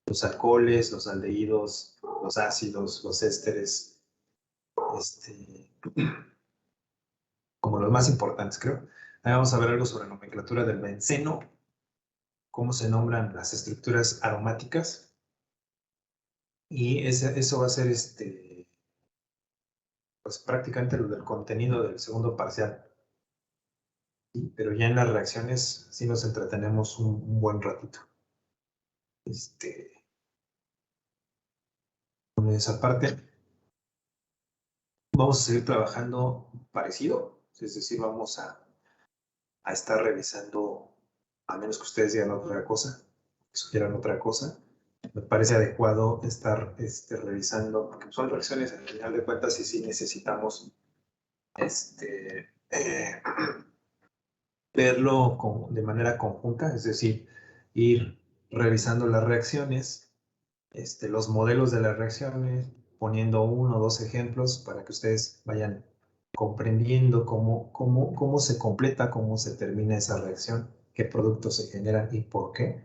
los alcoholes, los aldehídos, los ácidos, los ésteres, como los más importantes, creo. Ahí vamos a ver algo sobre la nomenclatura del benceno, cómo se nombran las estructuras aromáticas. Y eso va a ser pues prácticamente lo del contenido del segundo parcial. ¿Sí? Pero ya en las reacciones sí nos entretenemos un buen ratito. Con esa parte vamos a seguir trabajando parecido, es decir, vamos a estar revisando, a menos que ustedes digan otra cosa, que sugieran otra cosa. Me parece adecuado estar revisando, porque son reacciones al final de cuentas y sí necesitamos verlo de manera conjunta, es decir, ir revisando las reacciones, los modelos de las reacciones, poniendo 1 o 2 ejemplos para que ustedes vayan comprendiendo cómo se completa, cómo se termina esa reacción, qué productos se generan y por qué.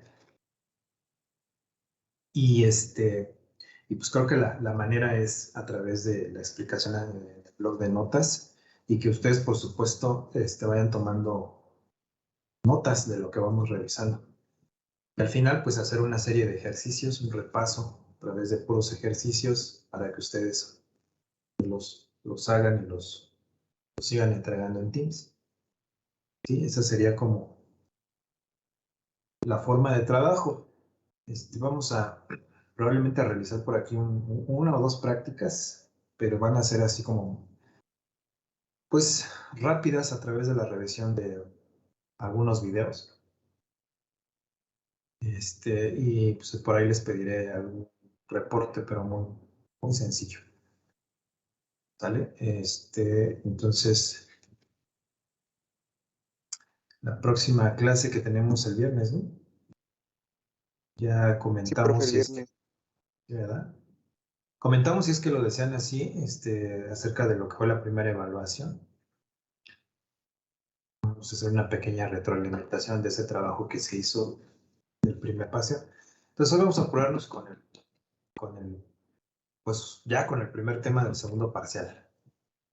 Y, y pues creo que la manera es a través de la explicación en el blog de notas y que ustedes, por supuesto, vayan tomando notas de lo que vamos revisando. Y al final, pues hacer una serie de ejercicios, un repaso a través de puros ejercicios para que ustedes los hagan y los sigan entregando en Teams. ¿Sí? Esa sería como la forma de trabajo. Vamos a probablemente a realizar por aquí una o dos prácticas, pero van a ser así como, pues, rápidas a través de la revisión de algunos videos. Y pues por ahí les pediré algún reporte, pero muy sencillo. ¿Sale? Entonces, la próxima clase que tenemos el viernes, ¿no? Ya comentamos Sí, profe, el viernes. ¿verdad? Comentamos si es que lo desean así, acerca de lo que fue la primera evaluación. Vamos a hacer una pequeña retroalimentación de ese trabajo que se hizo del primer pase. Entonces hoy vamos a apurarnos pues ya con el primer tema del segundo parcial.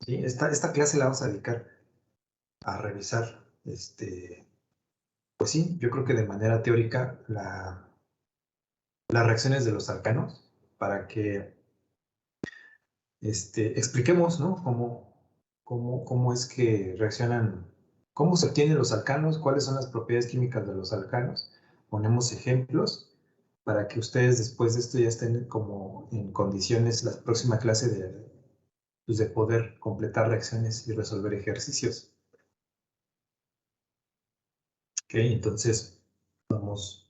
¿Sí? Esta clase la vamos a dedicar a revisar, pues sí, yo creo que de manera teórica las reacciones de los alcanos para que expliquemos, ¿no? Cómo es que reaccionan, cómo se obtienen los alcanos, cuáles son las propiedades químicas de los alcanos. Ponemos ejemplos para que ustedes después de esto ya estén como en condiciones la próxima clase pues de poder completar reacciones y resolver ejercicios. Ok, entonces vamos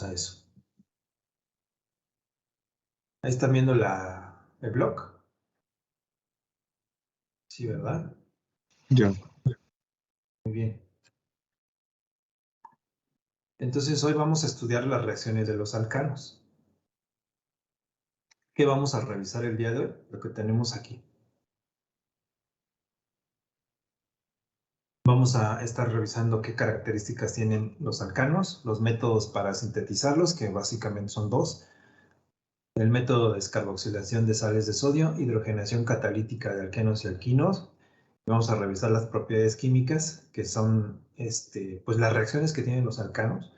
a eso. Ahí están viendo el blog. Sí, ¿verdad? Ya. Muy bien. Entonces hoy vamos a estudiar las reacciones de los alcanos. ¿Qué vamos a revisar el día de hoy? Lo que tenemos aquí. Vamos a estar revisando qué características tienen los alcanos, los métodos para sintetizarlos, que básicamente son dos. El método de descarboxilación de sales de sodio, hidrogenación catalítica de alquenos y alquinos. Vamos a revisar las propiedades químicas, que son pues las reacciones que tienen los alcanos.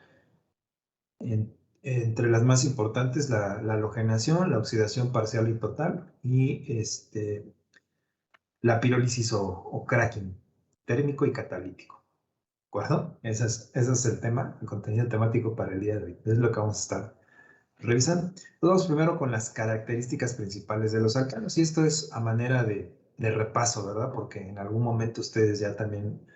Entre las más importantes, la halogenación, la oxidación parcial y total, y la pirólisis o cracking, térmico y catalítico. ¿De acuerdo? Ese es el tema, el contenido temático para el día de hoy. Es lo que vamos a estar revisando. Vamos primero con las características principales de los alcanos, y esto es a manera de repaso, ¿verdad? Porque en algún momento ustedes ya también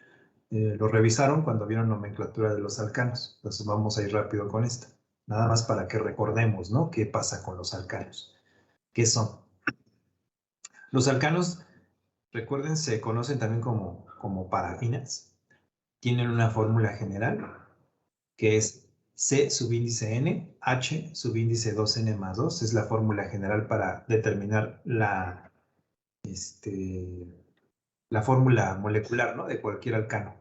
lo revisaron cuando vieron nomenclatura de los alcanos. Entonces vamos a ir rápido con esto. Nada más para que recordemos, ¿no? ¿Qué pasa con los alcanos? ¿Qué son? Los alcanos, recuerden, se conocen también como parafinas. Tienen una fórmula general que es C subíndice N, H subíndice 2N más 2. Es la fórmula general para determinar la fórmula molecular, ¿no? De cualquier alcano.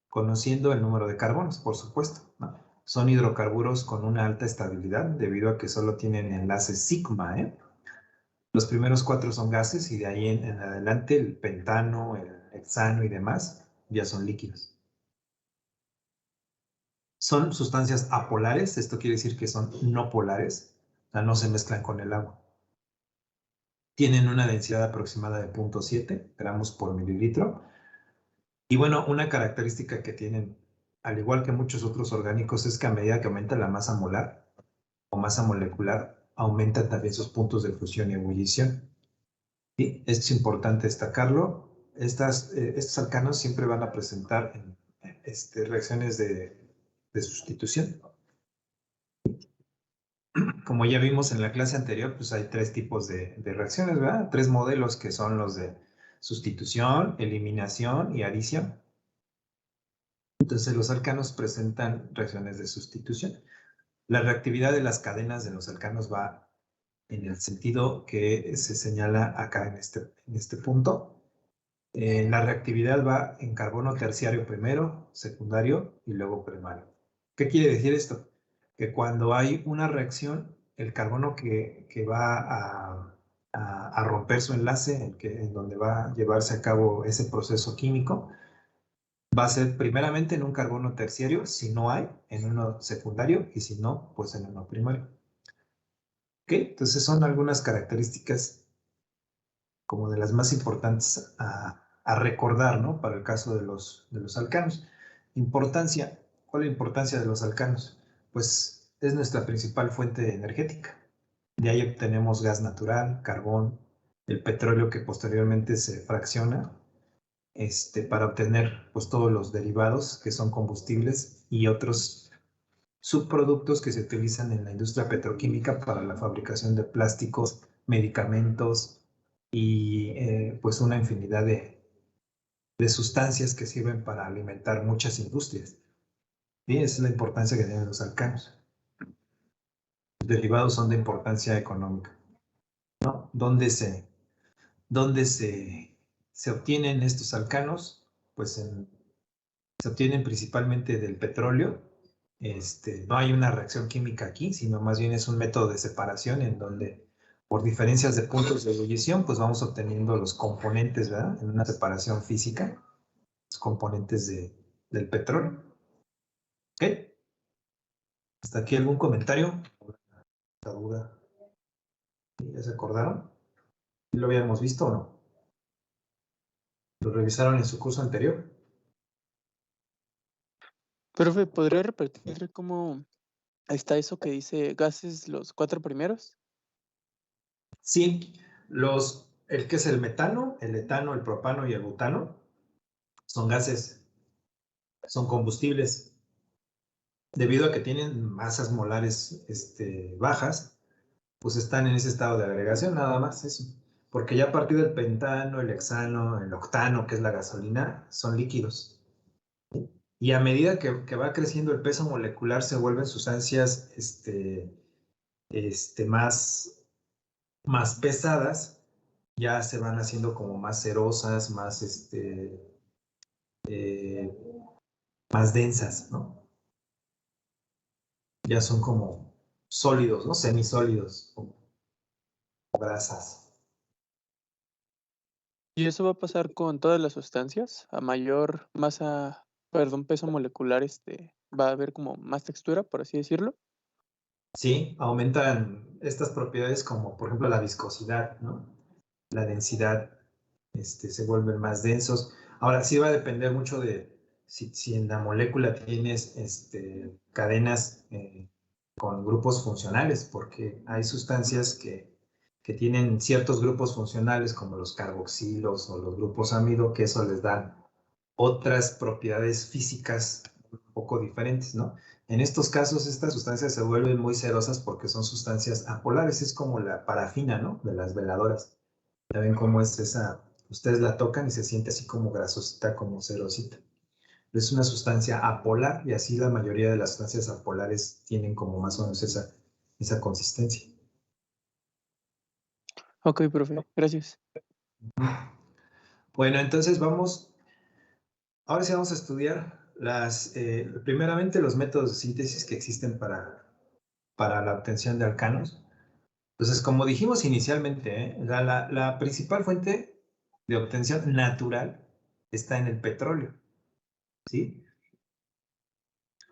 Conociendo el número de carbonos, por supuesto, ¿no? son hidrocarburos con una alta estabilidad debido a que solo tienen enlace sigma, ¿eh? Los primeros 4 son gases y de ahí en adelante el pentano, el hexano y demás ya son líquidos. Son sustancias apolares, esto quiere decir que son no polares, o sea, no se mezclan con el agua. Tienen una densidad aproximada de 0.7 gramos por mililitro. Y bueno, una característica que tienen, al igual que muchos otros orgánicos, es que a medida que aumenta la masa molar o masa molecular, aumentan también sus puntos de fusión y ebullición. ¿Sí? Es importante destacarlo. Estos alcanos siempre van a presentar reacciones de sustitución. Como ya vimos en la clase anterior, pues hay 3 tipos de reacciones, ¿verdad? 3 modelos que son los de sustitución, eliminación y adición. Entonces los alcanos presentan reacciones de sustitución. La reactividad de las cadenas de los alcanos va en el sentido que se señala acá en este punto. La reactividad va en carbono terciario primero, secundario y luego primario. ¿Qué quiere decir esto? Que cuando hay una reacción, el carbono que va a romper su enlace, en donde va a llevarse a cabo ese proceso químico, va a ser primeramente en un carbono terciario, si no hay, en uno secundario, y si no, pues en uno primario. ¿Ok? Entonces son algunas características como de las más importantes a recordar, ¿no? Para el caso de los alcanos. Importancia, ¿cuál es la importancia de los alcanos? Pues es nuestra principal fuente energética. De ahí obtenemos gas natural, carbón, el petróleo que posteriormente se fracciona para obtener pues, todos los derivados que son combustibles y otros subproductos que se utilizan en la industria petroquímica para la fabricación de plásticos, medicamentos y pues una infinidad de sustancias que sirven para alimentar muchas industrias. Y esa es la importancia que tienen los alcanos. Los derivados son de importancia económica, ¿no? ¿Dónde se obtienen estos alcanos? Pues se obtienen principalmente del petróleo. No hay una reacción química aquí, sino más bien es un método de separación en donde por diferencias de puntos de ebullición, pues vamos obteniendo los componentes, ¿verdad? En una separación física, los componentes del petróleo. ¿Ok? ¿Hasta aquí algún comentario? ¿Esta duda? ¿Ya se acordaron? ¿Lo habíamos visto o no? ¿Lo revisaron en su curso anterior? Profe, ¿podría repetir cómo está eso que dice gases los 4 primeros? Sí, el que es el metano, el etano, el propano y el butano son gases, son combustibles. Debido a que tienen masas molares bajas, pues están en ese estado de agregación, nada más eso. Porque ya a partir del pentano, el hexano, el octano, que es la gasolina, son líquidos. Y a medida que va creciendo el peso molecular, se vuelven sustancias más, más pesadas, ya se van haciendo como más cerosas, eh, más densas, ¿no? Ya son como sólidos, ¿no? Semisólidos, como grasas. ¿Y eso va a pasar con todas las sustancias? A mayor peso molecular, va a haber como más textura, por así decirlo. Sí, aumentan estas propiedades como por ejemplo la viscosidad, ¿no? La densidad, se vuelven más densos. Ahora sí va a depender mucho de si en la molécula tienes cadenas con grupos funcionales, porque hay sustancias que tienen ciertos grupos funcionales como los carboxilos o los grupos amido, que eso les dan otras propiedades físicas un poco diferentes, ¿no? En estos casos, estas sustancias se vuelven muy cerosas porque son sustancias apolares, es como la parafina, ¿no? De las veladoras. Ya ven cómo es esa, ustedes la tocan y se siente así como grasosita, como cerosita. Es una sustancia apolar y así la mayoría de las sustancias apolares tienen como más o menos esa consistencia. Ok, profe, gracias. Bueno, entonces ahora sí vamos a estudiar Primeramente, los métodos de síntesis que existen para la obtención de alcanos. Entonces, como dijimos inicialmente, la principal fuente de obtención natural está en el petróleo, ¿sí?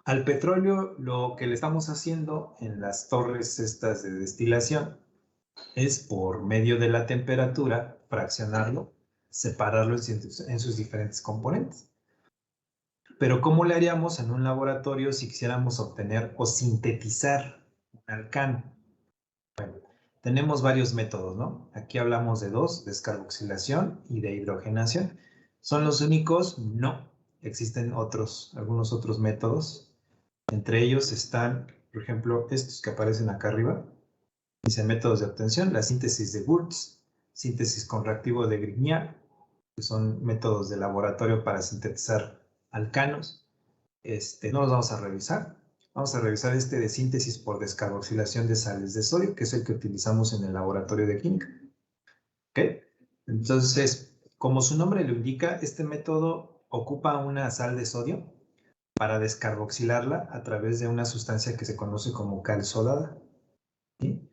Al petróleo lo que le estamos haciendo en las torres estas de destilación es por medio de la temperatura fraccionarlo, separarlo en sus diferentes componentes. Pero ¿cómo le haríamos en un laboratorio si quisiéramos obtener o sintetizar un alcano? Bueno, tenemos varios métodos, ¿no? Aquí hablamos de dos, descarboxilación y de hidrogenación. ¿Son los únicos? No. Existen algunos otros métodos. Entre ellos están, por ejemplo, estos que aparecen acá arriba. Dice métodos de obtención, la síntesis de Wurtz, síntesis con reactivo de Grignard, que son métodos de laboratorio para sintetizar alcanos. No los vamos a revisar. Vamos a revisar este de síntesis por descarboxilación de sales de sodio, que es el que utilizamos en el laboratorio de química. ¿Ok? Entonces, como su nombre lo indica, este método ocupa una sal de sodio para descarboxilarla a través de una sustancia que se conoce como cal sodada. ¿Sí?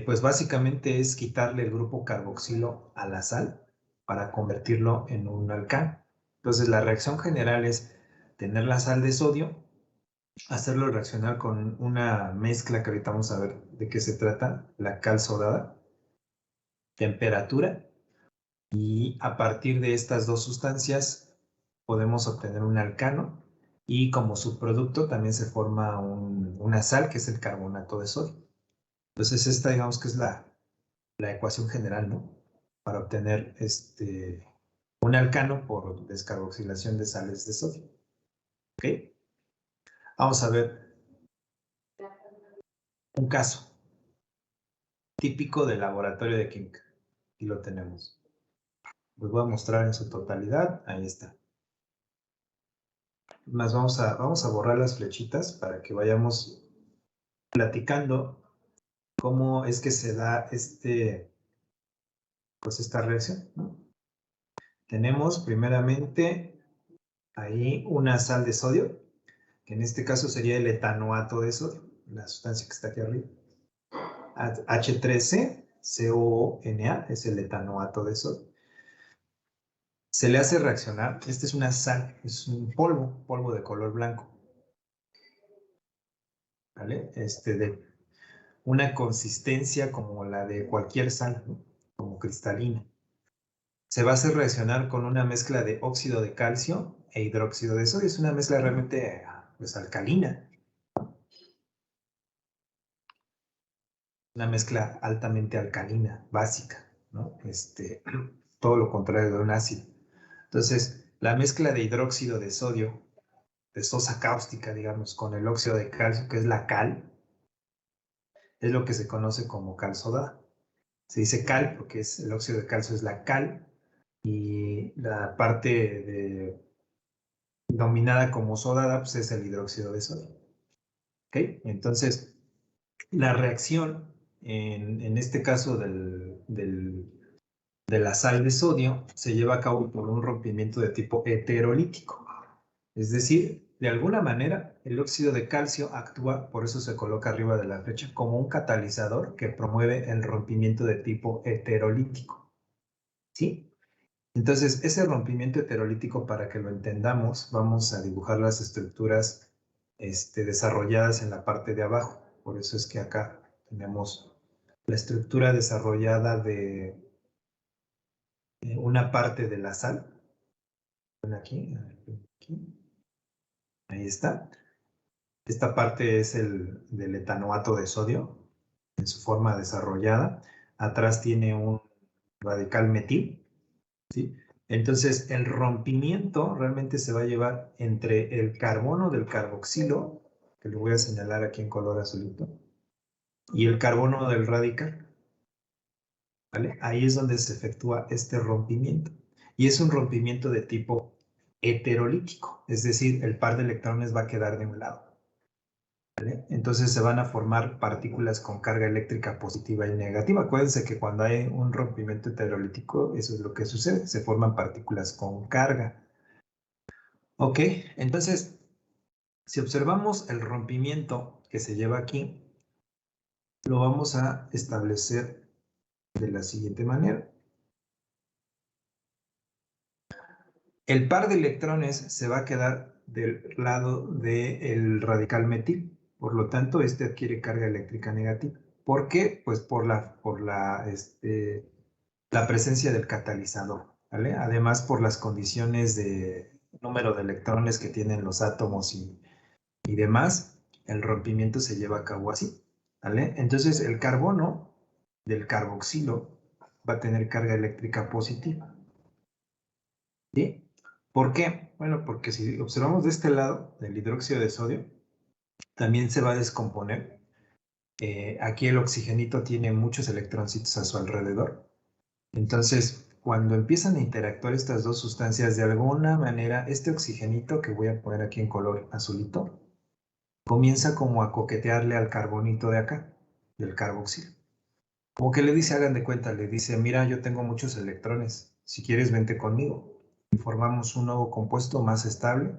Pues básicamente es quitarle el grupo carboxilo a la sal para convertirlo en un alcano. Entonces, la reacción general es tener la sal de sodio, hacerlo reaccionar con una mezcla que ahorita vamos a ver de qué se trata, la cal sodada, temperatura, y a partir de estas dos sustancias podemos obtener un alcano y como subproducto también se forma una sal que es el carbonato de sodio. Entonces esta digamos que es la ecuación general, ¿no? Para obtener un alcano por descarboxilación de sales de sodio. ¿Ok? Vamos a ver un caso típico del laboratorio de química. Aquí lo tenemos. Les voy a mostrar en su totalidad. Ahí está. Más vamos a borrar las flechitas para que vayamos platicando cómo es que se da pues esta reacción, ¿no? Tenemos primeramente ahí una sal de sodio, que en este caso sería el etanoato de sodio, la sustancia que está aquí arriba. H3COONA es el etanoato de sodio. Se le hace reaccionar, esta es una sal, es un polvo de color blanco. ¿Vale? De una consistencia como la de cualquier sal, ¿no? Como cristalina. Se va a hacer reaccionar con una mezcla de óxido de calcio e hidróxido de sodio. Es una mezcla realmente pues, alcalina. Una mezcla altamente alcalina, básica, ¿no? Todo lo contrario de un ácido. Entonces, la mezcla de hidróxido de sodio, de sosa cáustica, digamos, con el óxido de calcio, que es la cal, es lo que se conoce como cal soda. Se dice cal porque el óxido de calcio es la cal y la parte dominada como sodada pues es el hidróxido de sodio. ¿Ok? Entonces, la reacción en este caso de la sal de sodio se lleva a cabo por un rompimiento de tipo heterolítico. Es decir, de alguna manera, el óxido de calcio actúa, por eso se coloca arriba de la flecha, como un catalizador que promueve el rompimiento de tipo heterolítico. ¿Sí? Entonces, ese rompimiento heterolítico, para que lo entendamos, vamos a dibujar las estructuras desarrolladas en la parte de abajo. Por eso es que acá tenemos la estructura desarrollada de una parte de la sal. Aquí, ahí está. Esta parte es del etanoato de sodio en su forma desarrollada. Atrás tiene un radical metil, ¿sí? Entonces, el rompimiento realmente se va a llevar entre el carbono del carboxilo, que lo voy a señalar aquí en color azulito, y el carbono del radical. ¿Vale? Ahí es donde se efectúa este rompimiento. Y es un rompimiento de tipo heterolítico, es decir, el par de electrones va a quedar de un lado. ¿Vale? Entonces se van a formar partículas con carga eléctrica positiva y negativa. Acuérdense que cuando hay un rompimiento heterolítico, eso es lo que sucede, se forman partículas con carga. Ok, entonces, si observamos el rompimiento que se lleva aquí, lo vamos a establecer de la siguiente manera. El par de electrones se va a quedar del lado del radical metil. Por lo tanto, este adquiere carga eléctrica negativa. ¿Por qué? Pues por la presencia del catalizador, ¿vale? Además, por las condiciones de número de electrones que tienen los átomos y demás, el rompimiento se lleva a cabo así, ¿vale? Entonces, el carbono del carboxilo va a tener carga eléctrica positiva, ¿sí? ¿Por qué? Bueno, porque si observamos de este lado, del hidróxido de sodio, también se va a descomponer. Aquí el oxigenito tiene muchos electroncitos a su alrededor. Entonces, cuando empiezan a interactuar estas dos sustancias, de alguna manera, este oxigenito que voy a poner aquí en color azulito, comienza como a coquetearle al carbonito de acá, del carboxilo. Como que le dice, hagan de cuenta, le dice, mira, yo tengo muchos electrones, si quieres vente conmigo. Y formamos un nuevo compuesto más estable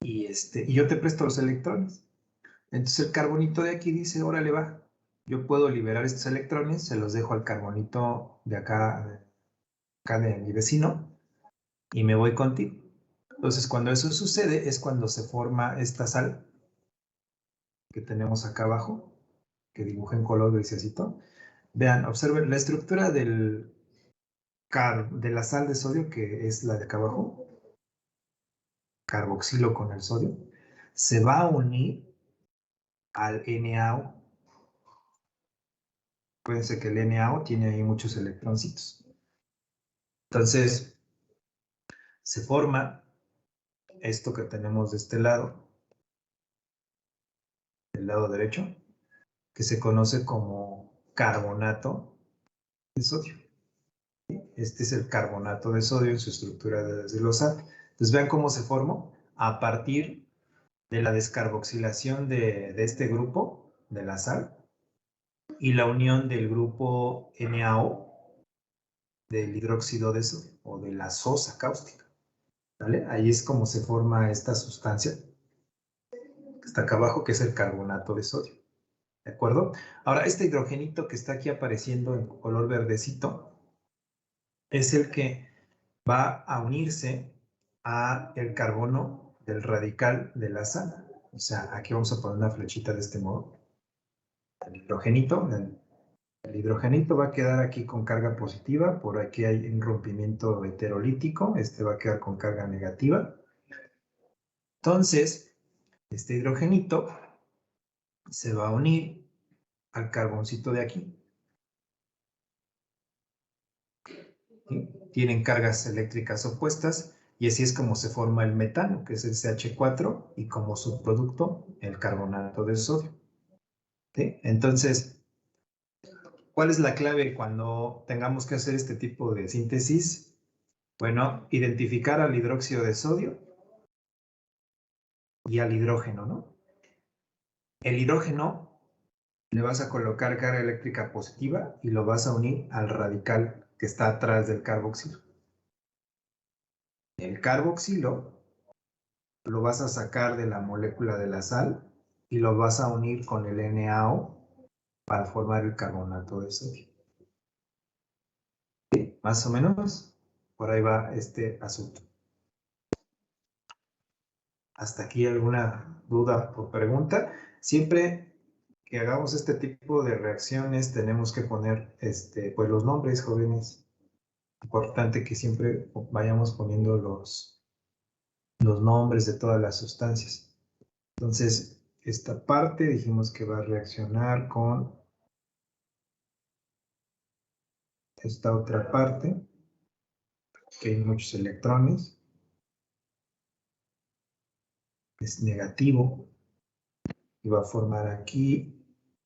y yo te presto los electrones. Entonces el carbonito de aquí dice, órale va, yo puedo liberar estos electrones, se los dejo al carbonito de acá de mi vecino, y me voy contigo. Entonces, cuando eso sucede, es cuando se forma esta sal que tenemos acá abajo, que dibujé en color grisecito. Vean, observen la estructura de la sal de sodio, que es la de acá abajo, carboxilo con el sodio, se va a unir al NaO. Acuérdense que el NaO tiene ahí muchos electroncitos. Entonces, se forma esto que tenemos de este lado, del lado derecho, que se conoce como carbonato de sodio. Este es el carbonato de sodio en su estructura de desglosar. Entonces vean cómo se formó a partir de la descarboxilación de este grupo, de la sal, y la unión del grupo NaO, del hidróxido de sodio, o de la sosa cáustica. ¿Vale? Ahí es como se forma esta sustancia, que está acá abajo, que es el carbonato de sodio. ¿De acuerdo? Ahora, este hidrogenito que está aquí apareciendo en color verdecito es el que va a unirse a el carbono del radical de la sal. O sea, aquí vamos a poner una flechita de este modo. El hidrogenito va a quedar aquí con carga positiva, por aquí hay un rompimiento heterolítico, este va a quedar con carga negativa. Entonces, este hidrogenito se va a unir al carboncito de aquí. ¿Sí? Tienen cargas eléctricas opuestas y así es como se forma el metano, que es el CH4, y como subproducto el carbonato de sodio. ¿Sí? Entonces, ¿cuál es la clave cuando tengamos que hacer este tipo de síntesis? Bueno, identificar al hidróxido de sodio y al hidrógeno, ¿no? El hidrógeno le vas a colocar carga eléctrica positiva y lo vas a unir al radical que está atrás del carboxilo. El carboxilo lo vas a sacar de la molécula de la sal y lo vas a unir con el NaO para formar el carbonato de sodio. ¿Sí? Más o menos, por ahí va este asunto. ¿Hasta aquí alguna duda o pregunta? Siempre que hagamos este tipo de reacciones tenemos que poner pues los nombres, jóvenes. Importante que siempre vayamos poniendo los nombres de todas las sustancias. Entonces, esta parte dijimos que va a reaccionar con esta otra parte, que hay muchos electrones, es negativo, y va a formar aquí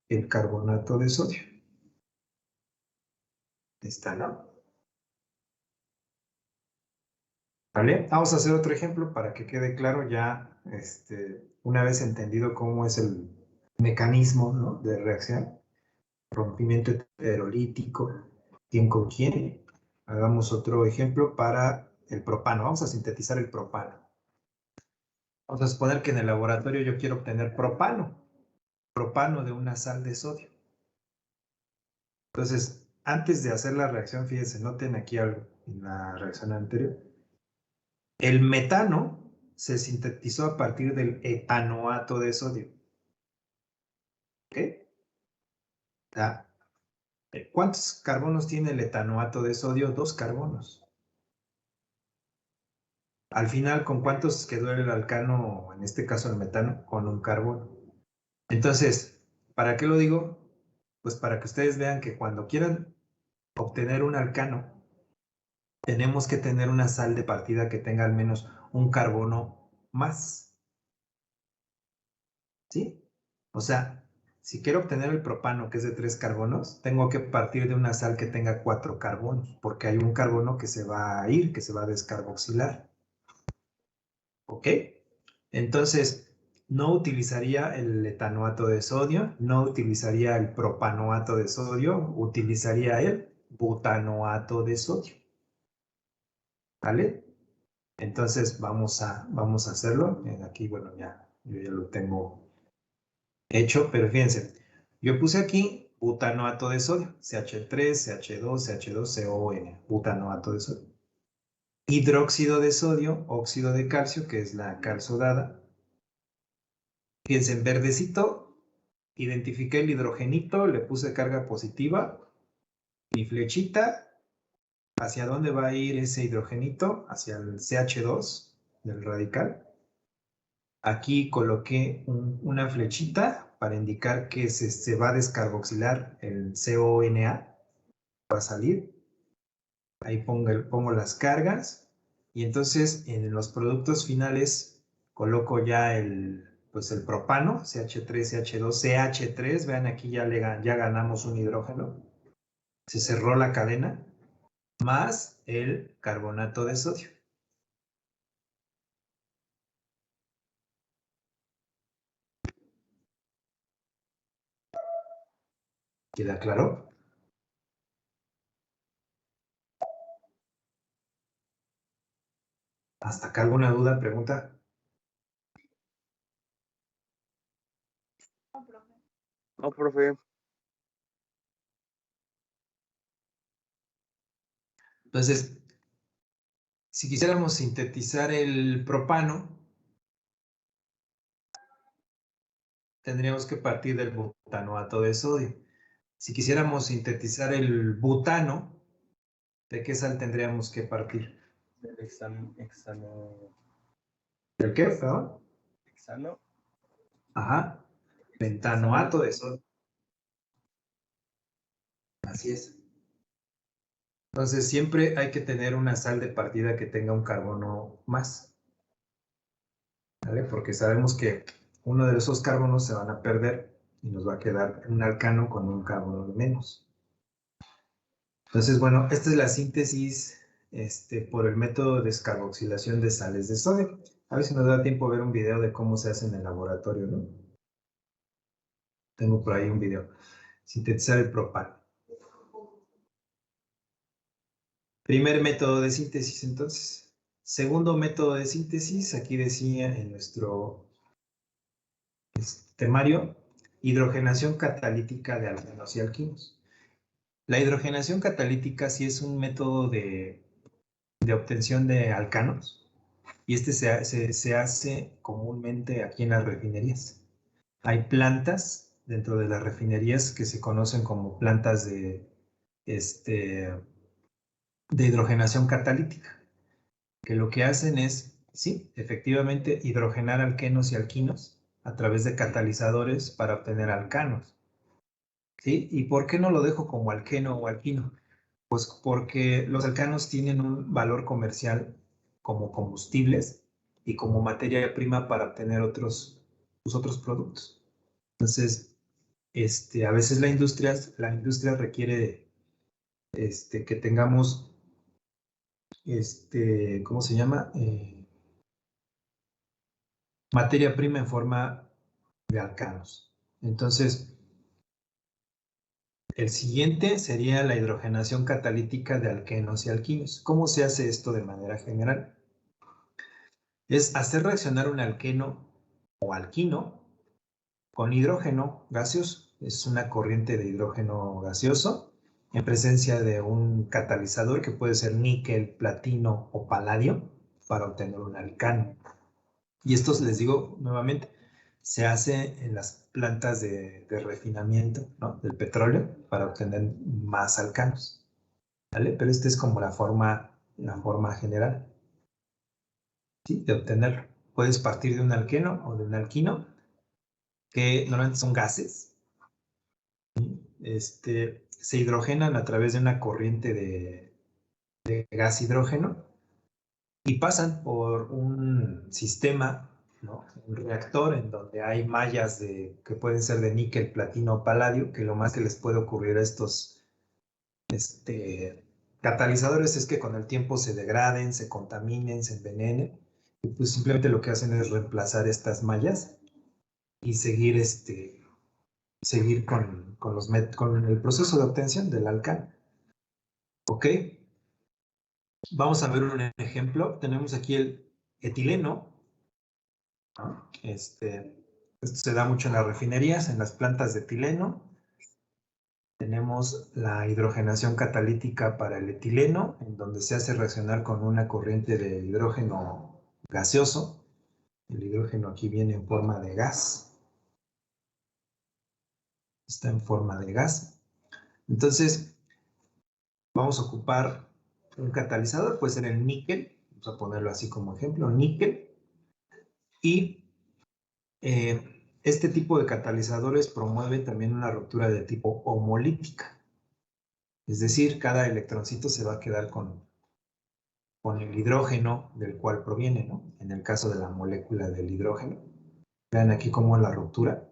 el carbonato de sodio. Está, ¿no? ¿Vale? Vamos a hacer otro ejemplo para que quede claro ya, una vez entendido cómo es el mecanismo, ¿no?, de reacción, rompimiento heterolítico, quién con quién. Hagamos otro ejemplo para el propano. Vamos a sintetizar el propano. Vamos a suponer que en el laboratorio yo quiero obtener propano de una sal de sodio. Entonces, antes de hacer la reacción, fíjense, noten aquí algo en la reacción anterior. El metano se sintetizó a partir del etanoato de sodio. ¿Ok? ¿Cuántos carbonos tiene el etanoato de sodio? 2 carbonos. Al final, ¿con cuántos quedó el alcano, en este caso el metano? Con 1 carbono. Entonces, ¿para qué lo digo? Pues para que ustedes vean que cuando quieran obtener un alcano, tenemos que tener una sal de partida que tenga al menos 1 carbono más. ¿Sí? O sea, si quiero obtener el propano, que es de 3 carbonos, tengo que partir de una sal que tenga 4 carbonos, porque hay un carbono que se va a ir, que se va a descarboxilar. ¿Ok? Entonces, no utilizaría el etanoato de sodio, no utilizaría el propanoato de sodio, utilizaría el butanoato de sodio. ¿Vale? Entonces, vamos a hacerlo. Aquí, bueno, yo ya lo tengo hecho, pero fíjense, yo puse aquí butanoato de sodio, CH3, CH2, CH2CON, butanoato de sodio. Hidróxido de sodio, óxido de calcio, que es la calzodada. Fíjense, en verdecito, identifiqué el hidrogenito, le puse carga positiva, mi flechita, ¿hacia dónde va a ir ese hidrogenito? Hacia el CH2 del radical. Aquí coloqué una flechita para indicar que se va a descarboxilar el CONA, va a salir. Ahí pongo las cargas y entonces en los productos finales coloco ya pues el propano, CH3, CH2, CH3. Vean aquí ya ganamos un hidrógeno. Se cerró la cadena, más el carbonato de sodio. ¿Queda claro? ¿Hasta acá alguna duda, pregunta? No, profe. Entonces, si quisiéramos sintetizar el propano, tendríamos que partir del butanoato de sodio. Si quisiéramos sintetizar el butano, ¿de qué sal tendríamos que partir? Del hexano. ¿Del qué, perdón? Hexano. Ajá. Pentanoato de sodio. Así es. Entonces, siempre hay que tener una sal de partida que tenga un carbono más. ¿Vale? Porque sabemos que uno de esos carbonos se van a perder y nos va a quedar un alcano con un carbono de menos. Entonces, bueno, esta es la síntesis por el método de descarboxilación de sales de sodio. A ver si nos da tiempo a ver un video de cómo se hace en el laboratorio, ¿no? Tengo por ahí un video. Sintetizar el propano. Primer método de síntesis, entonces. Segundo método de síntesis, aquí decía en nuestro temario, hidrogenación catalítica de alquenos y alquinos. La hidrogenación catalítica sí es un método de obtención de alcanos y se hace comúnmente aquí en las refinerías. Hay plantas dentro de las refinerías que se conocen como plantas de hidrogenación catalítica, que lo que hacen es, sí, efectivamente, hidrogenar alquenos y alquinos a través de catalizadores para obtener alcanos. ¿Sí? ¿Y por qué no lo dejo como alqueno o alquino? Pues porque los alcanos tienen un valor comercial como combustibles y como materia prima para obtener otros productos. Entonces, a veces la industria requiere que tengamos, ¿cómo se llama? Materia prima en forma de alcanos. Entonces, el siguiente sería la hidrogenación catalítica de alquenos y alquinos. ¿Cómo se hace esto de manera general? es hacer reaccionar un alqueno o alquino con hidrógeno gaseoso. Es una corriente de hidrógeno gaseoso en presencia de un catalizador que puede ser níquel, platino o paladio para obtener un alcano. Y esto, les digo nuevamente, se hace en las plantas de refinamiento, ¿no?, del petróleo para obtener más alcanos. ¿Vale? Pero esta es como la forma general, ¿sí?, de obtenerlo. Puedes partir de un alqueno o de un alquino, que normalmente son gases. Se hidrogenan a través de una corriente de gas hidrógeno y pasan por un sistema, ¿no?, un reactor en donde hay mallas que pueden ser de níquel, platino o paladio, que lo más que les puede ocurrir a estos catalizadores es que con el tiempo se degraden, se contaminen, se envenenen, y pues simplemente lo que hacen es reemplazar estas mallas y seguir, seguir con el proceso de obtención del alcano. ¿Ok? Vamos a ver un ejemplo. Tenemos aquí el etileno, ¿no? Esto se da mucho en las refinerías, en las plantas de etileno. Tenemos la hidrogenación catalítica para el etileno, en donde se hace reaccionar con una corriente de hidrógeno gaseoso. El hidrógeno aquí viene en forma de gas. Está en forma de gas. Entonces, vamos a ocupar un catalizador, puede ser el níquel. Vamos a ponerlo así como ejemplo, níquel. Y este tipo de catalizadores promueve también una ruptura de tipo homolítica. Es decir, cada electroncito se va a quedar con el hidrógeno del cual proviene, ¿no? En el caso de la molécula del hidrógeno. Vean aquí cómo es la ruptura.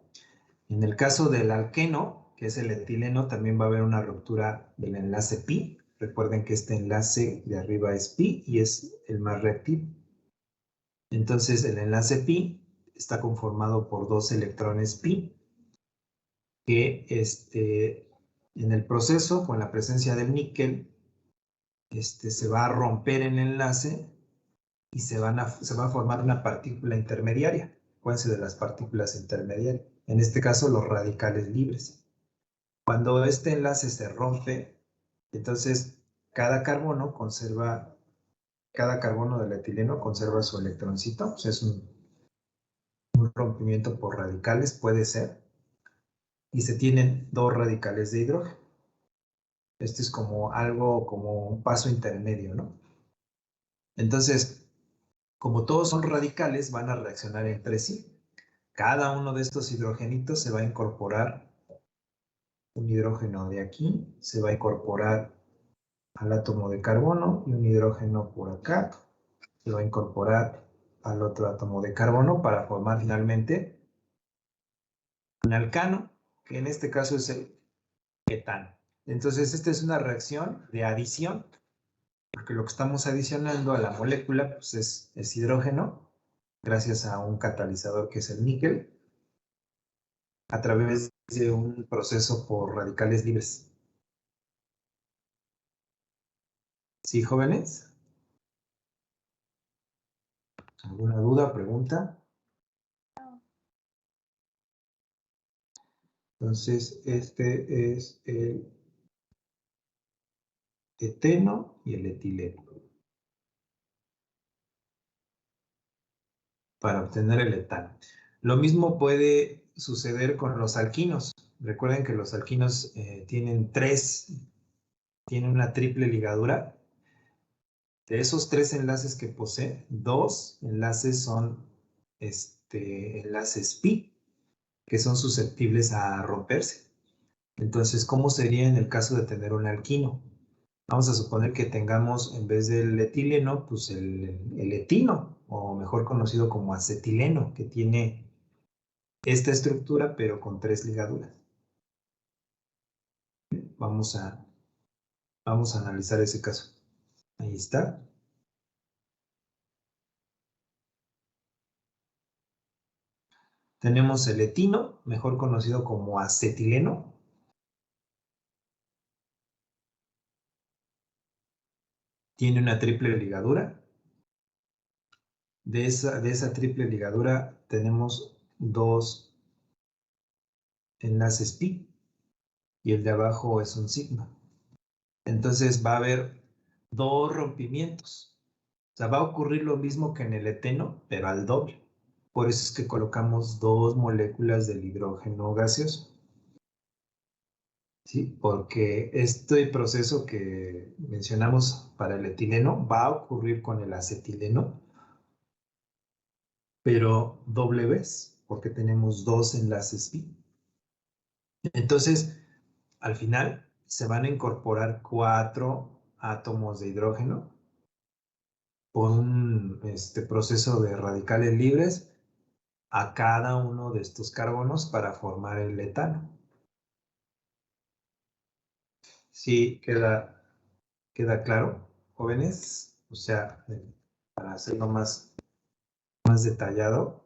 En el caso del alqueno, que es el etileno, también va a haber una ruptura del enlace pi. Recuerden que este enlace de arriba es pi y es el más reactivo. Entonces, el enlace pi está conformado por 2 electrones pi que en el proceso, con la presencia del níquel, se va a romper el enlace y se va a formar una partícula intermediaria. Acuérdense de las partículas intermediarias. En este caso, los radicales libres. Cuando este enlace se rompe, entonces cada carbono del etileno conserva su electroncito. O sea, es un rompimiento por radicales, puede ser. Y se tienen 2 radicales de hidrógeno. Este es como un paso intermedio, ¿no? Entonces, como todos son radicales, van a reaccionar entre sí. Cada uno de estos hidrogenitos se va a incorporar un hidrógeno de aquí, se va a incorporar al átomo de carbono y un hidrógeno por acá, se va a incorporar al otro átomo de carbono para formar finalmente un alcano, que en este caso es el etano. Entonces, esta es una reacción de adición, porque lo que estamos adicionando a la molécula pues es hidrógeno, gracias a un catalizador que es el níquel, a través de un proceso por radicales libres. ¿Sí, jóvenes? ¿Alguna duda, pregunta? Entonces, este es el eteno y el etileno. Para obtener el etano. Lo mismo puede suceder con los alquinos. Recuerden que los alquinos tienen una triple ligadura. De esos 3 enlaces que posee, 2 enlaces son enlaces pi, que son susceptibles a romperse. Entonces, ¿cómo sería en el caso de tener un alquino? Vamos a suponer que tengamos, en vez del etileno, pues el etino, o mejor conocido como acetileno, que tiene esta estructura, pero con 3 ligaduras. Vamos a analizar ese caso. Ahí está. Tenemos el etino, mejor conocido como acetileno. Tiene una triple ligadura. de esa triple ligadura tenemos 2 enlaces pi y el de abajo es un sigma. Entonces va a haber 2 rompimientos. O sea, va a ocurrir lo mismo que en el eteno, pero al doble. Por eso es que colocamos 2 moléculas del hidrógeno gaseoso. ¿Sí? Porque este proceso que mencionamos para el etileno va a ocurrir con el acetileno, pero doble vez, porque tenemos 2 enlaces pi. Entonces, al final se van a incorporar 4 átomos de hidrógeno por un proceso de radicales libres a cada uno de estos carbonos para formar el etano. ¿Sí queda claro, jóvenes? O sea, para hacerlo más detallado,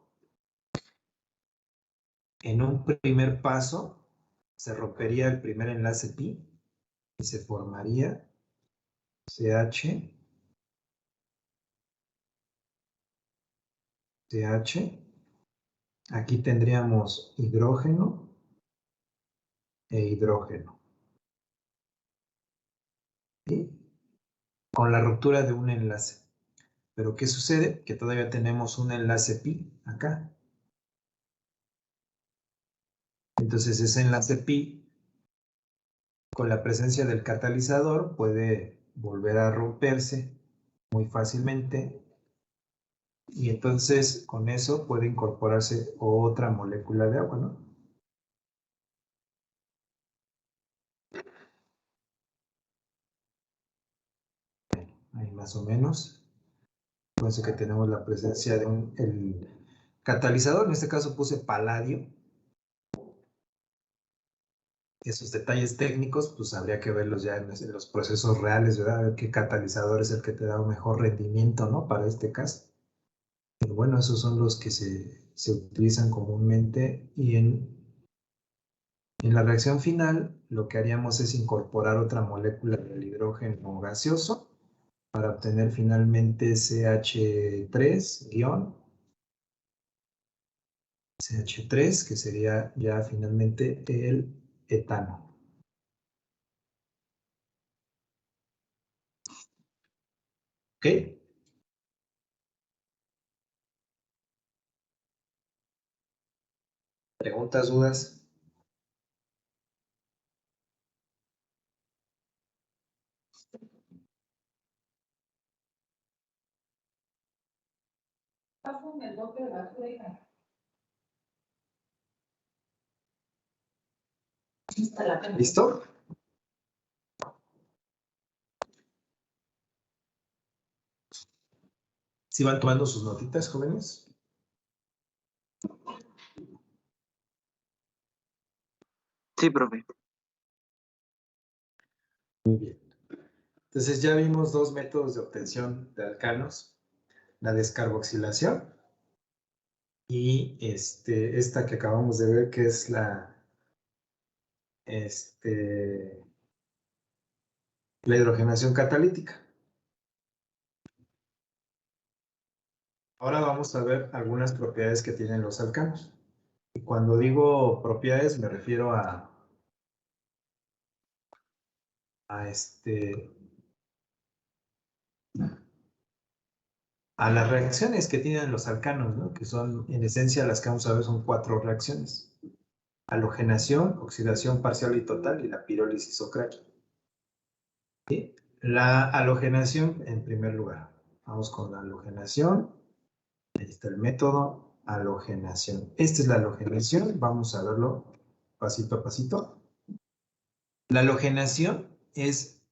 en un primer paso se rompería el primer enlace pi y se formaría CH, CH. Aquí tendríamos hidrógeno e hidrógeno. ¿Sí? Con la ruptura de un enlace. Pero ¿qué sucede? Que todavía tenemos un enlace pi acá. Entonces ese enlace pi, con la presencia del catalizador, puede volver a romperse muy fácilmente. Y entonces con eso puede incorporarse otra molécula de agua, ¿no? Ahí más o menos. Fíjense que tenemos la presencia de el catalizador, en este caso puse paladio. Esos detalles técnicos, pues habría que verlos ya en los procesos reales, ¿verdad? A ver qué catalizador es el que te da un mejor rendimiento, ¿no? Para este caso. Pero bueno, esos son los que se utilizan comúnmente y en la reacción final lo que haríamos es incorporar otra molécula del hidrógeno gaseoso para obtener finalmente CH3, que sería ya finalmente el etano. ¿Ok? ¿Preguntas, dudas? ¿Listo? ¿Sí van tomando sus notitas, jóvenes? Sí, profe. Muy bien. Entonces ya vimos 2 métodos de obtención de alcanos, la descarboxilación y esta que acabamos de ver, que es la hidrogenación catalítica. Ahora vamos a ver algunas propiedades que tienen los alcanos. Y cuando digo propiedades me refiero a las reacciones que tienen los alcanos, ¿no? Que son, en esencia, las que vamos a ver son 4 reacciones. Halogenación, oxidación parcial y total y la pirólisis o cracking. ¿Sí? La halogenación en primer lugar. Vamos con la halogenación. Ahí está el método halogenación. Esta es la halogenación. Vamos a verlo pasito a pasito. La halogenación es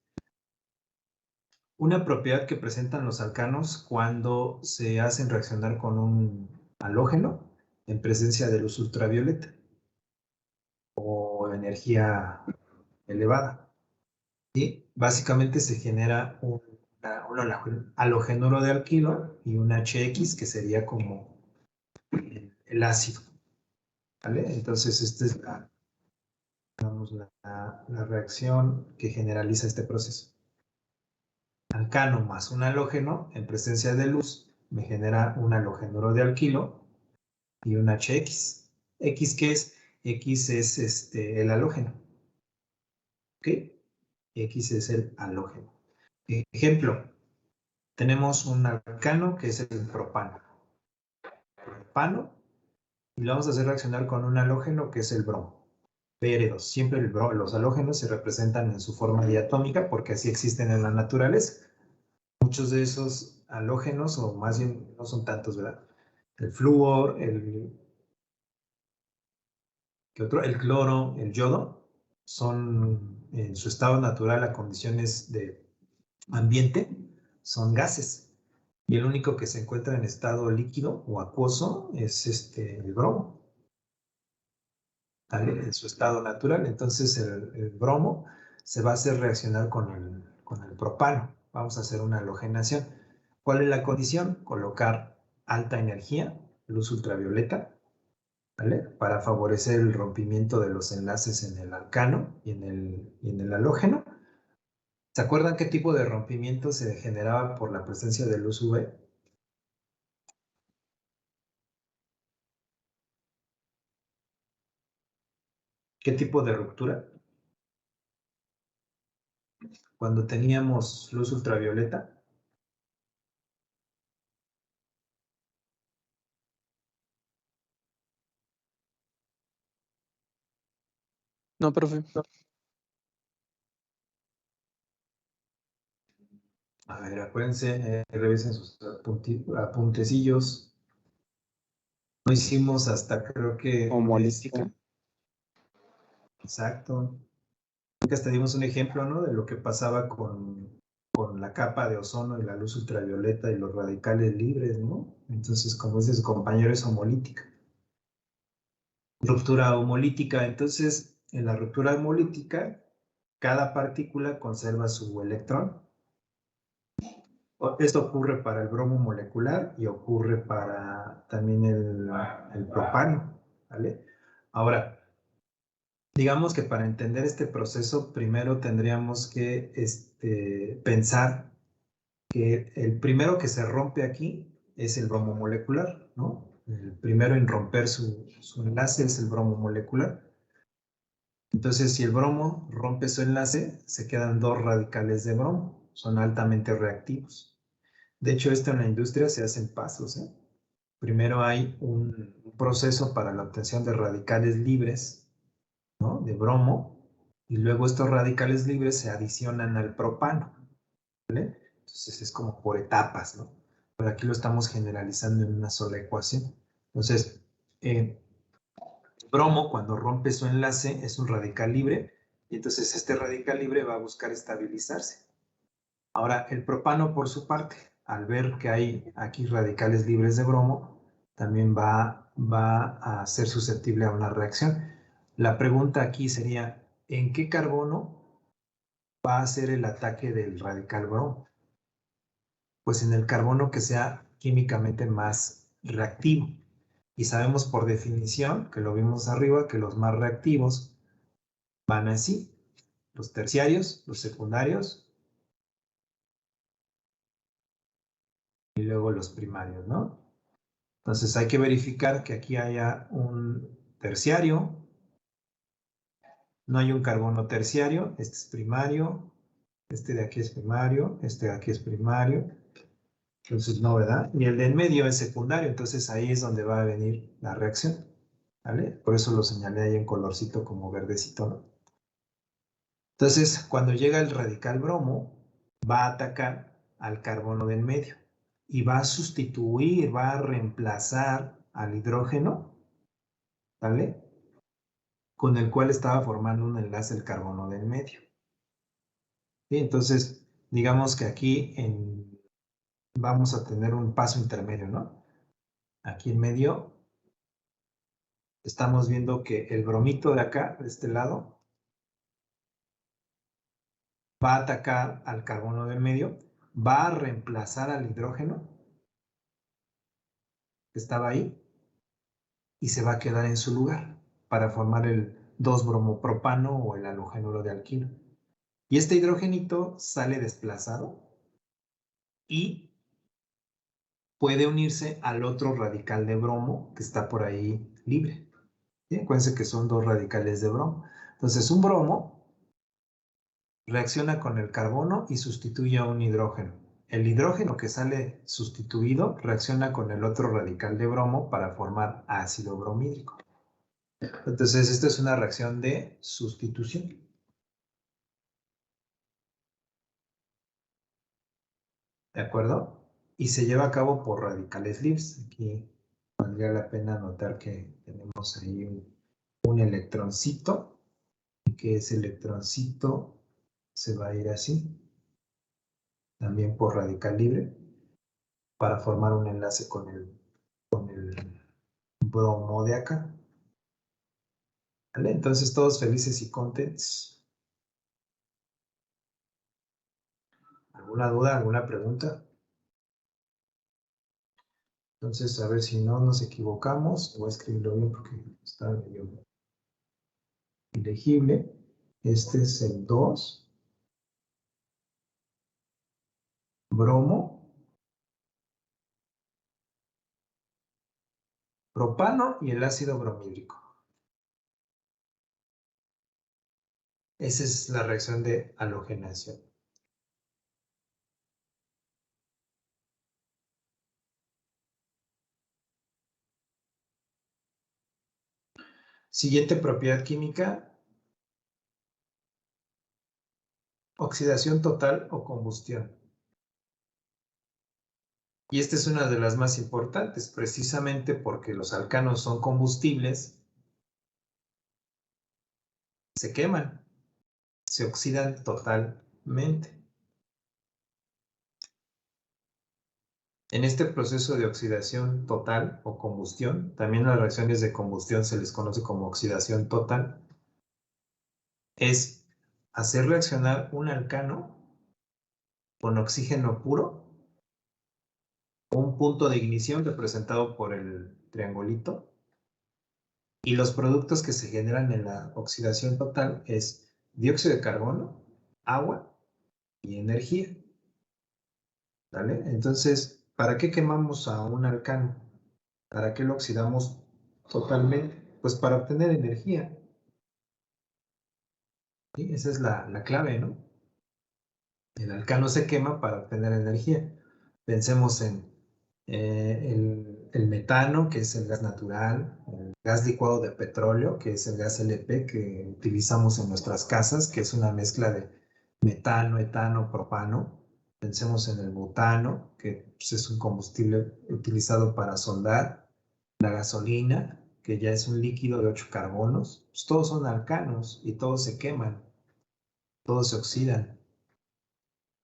una propiedad que presentan los alcanos cuando se hacen reaccionar con un halógeno en presencia de luz ultravioleta o energía elevada. Y básicamente se genera un halogenuro de alquilo y un HX que sería como el ácido. ¿Vale? Entonces, esta es la reacción que generaliza este proceso. Alcano más un halógeno en presencia de luz me genera un halogenuro de alquilo y un HX. ¿X qué es? X es el halógeno. ¿Ok? X es el halógeno. Ejemplo, tenemos un alcano que es el propano. Propano, y lo vamos a hacer reaccionar con un halógeno que es el bromo. Pr2. Siempre los halógenos se representan en su forma diatómica porque así existen en la naturaleza. Muchos de esos halógenos, o más bien no son tantos, ¿verdad? El flúor, ¿qué otro? El cloro, el yodo, son en su estado natural a condiciones de ambiente, son gases. Y el único que se encuentra en estado líquido o acuoso es el bromo, ¿vale? En su estado natural. Entonces el bromo se va a hacer reaccionar con el propano. Vamos a hacer una halogenación. ¿Cuál es la condición? Colocar alta energía, luz ultravioleta, ¿vale? Para favorecer el rompimiento de los enlaces en el alcano y en el halógeno. ¿Se acuerdan qué tipo de rompimiento se generaba por la presencia de luz UV? ¿Qué tipo de ruptura? Cuando teníamos luz ultravioleta. No, profe. A ver, acuérdense, revisen sus apuntecillos. No hicimos hasta creo que... Homolítica. Exacto. Creo que hasta dimos un ejemplo, ¿no? De lo que pasaba con la capa de ozono y la luz ultravioleta y los radicales libres, ¿no? Entonces, como dice su compañero, es homolítica. Ruptura homolítica. Entonces, en la ruptura homolítica, cada partícula conserva su electrón. Esto ocurre para el bromo molecular y ocurre para también el propano, ¿vale? Ahora, digamos que para entender este proceso, primero tendríamos que pensar que el primero que se rompe aquí es el bromo molecular, ¿no? El primero en romper su enlace es el bromo molecular. Entonces, si el bromo rompe su enlace, se quedan dos radicales de bromo, son altamente reactivos. De hecho, esto en la industria se hace en pasos, ¿eh? Primero hay un proceso para la obtención de radicales libres, ¿no? De bromo, y luego estos radicales libres se adicionan al propano, ¿vale? Entonces es como por etapas, ¿no? Pero aquí lo estamos generalizando en una sola ecuación. Entonces, bromo, cuando rompe su enlace, es un radical libre, y entonces este radical libre va a buscar estabilizarse. Ahora, el propano, por su parte, al ver que hay aquí radicales libres de bromo, también va a ser susceptible a una reacción. La pregunta aquí sería, ¿en qué carbono va a ser el ataque del radical bromo? Pues en el carbono que sea químicamente más reactivo. Y sabemos por definición, que lo vimos arriba, que los más reactivos van así, los terciarios, los secundarios y luego los primarios, ¿no? Entonces hay que verificar que aquí haya un terciario, no hay un carbono terciario, este es primario, este de aquí es primario, este de aquí es primario, entonces no, ¿verdad? Y el de en medio es secundario, entonces ahí es donde va a venir la reacción, ¿vale? Por eso lo señalé ahí en colorcito como verdecito, ¿no? Entonces, cuando llega el radical bromo, va a atacar al carbono del medio y va a sustituir, va a reemplazar al hidrógeno, ¿vale? Con el cual estaba formando un enlace el carbono del medio. ¿Sí? Entonces, digamos que aquí vamos a tener un paso intermedio, ¿no? Aquí en medio estamos viendo que el bromito de acá, de este lado, va a atacar al carbono del medio, va a reemplazar al hidrógeno que estaba ahí y se va a quedar en su lugar para formar el 2-bromopropano o el halogenuro de alquilo. Y este hidrogenito sale desplazado y puede unirse al otro radical de bromo que está por ahí libre. ¿Sí? Acuérdense que son dos radicales de bromo. Entonces, un bromo reacciona con el carbono y sustituye a un hidrógeno. El hidrógeno que sale sustituido reacciona con el otro radical de bromo para formar ácido bromídrico. Entonces, esta es una reacción de sustitución. ¿De acuerdo? Y se lleva a cabo por radicales libres. Aquí valdría la pena notar que tenemos ahí un electroncito, y que ese electroncito se va a ir así, también por radical libre, para formar un enlace con el bromo de acá. ¿Vale? Entonces todos felices y contentos. ¿Alguna duda, alguna pregunta? Entonces, a ver si no nos equivocamos. Voy a escribirlo bien porque está medio ilegible. Este es el 2. Bromo. Propano y el ácido bromídrico. Esa es la reacción de halogenación. Siguiente propiedad química. Oxidación total o combustión. Y esta es una de las más importantes, precisamente porque los alcanos son combustibles, se queman, se oxidan totalmente. En este proceso de oxidación total o combustión, también las reacciones de combustión se les conoce como oxidación total, es hacer reaccionar un alcano con oxígeno puro, un punto de ignición representado por el triangulito, y los productos que se generan en la oxidación total es dióxido de carbono, agua y energía. ¿Vale? Entonces, ¿para qué quemamos a un alcano? ¿Para qué lo oxidamos totalmente? Pues para obtener energía. ¿Sí? Esa es la clave, ¿no? El alcano se quema para obtener energía. Pensemos en el metano, que es el gas natural, el gas licuado de petróleo, que es el gas LP que utilizamos en nuestras casas, que es una mezcla de metano, etano, propano. Pensemos en el butano, que pues, es un combustible utilizado para soldar, la gasolina, que ya es un líquido de 8 carbonos. Pues, todos son alcanos y todos se queman, todos se oxidan,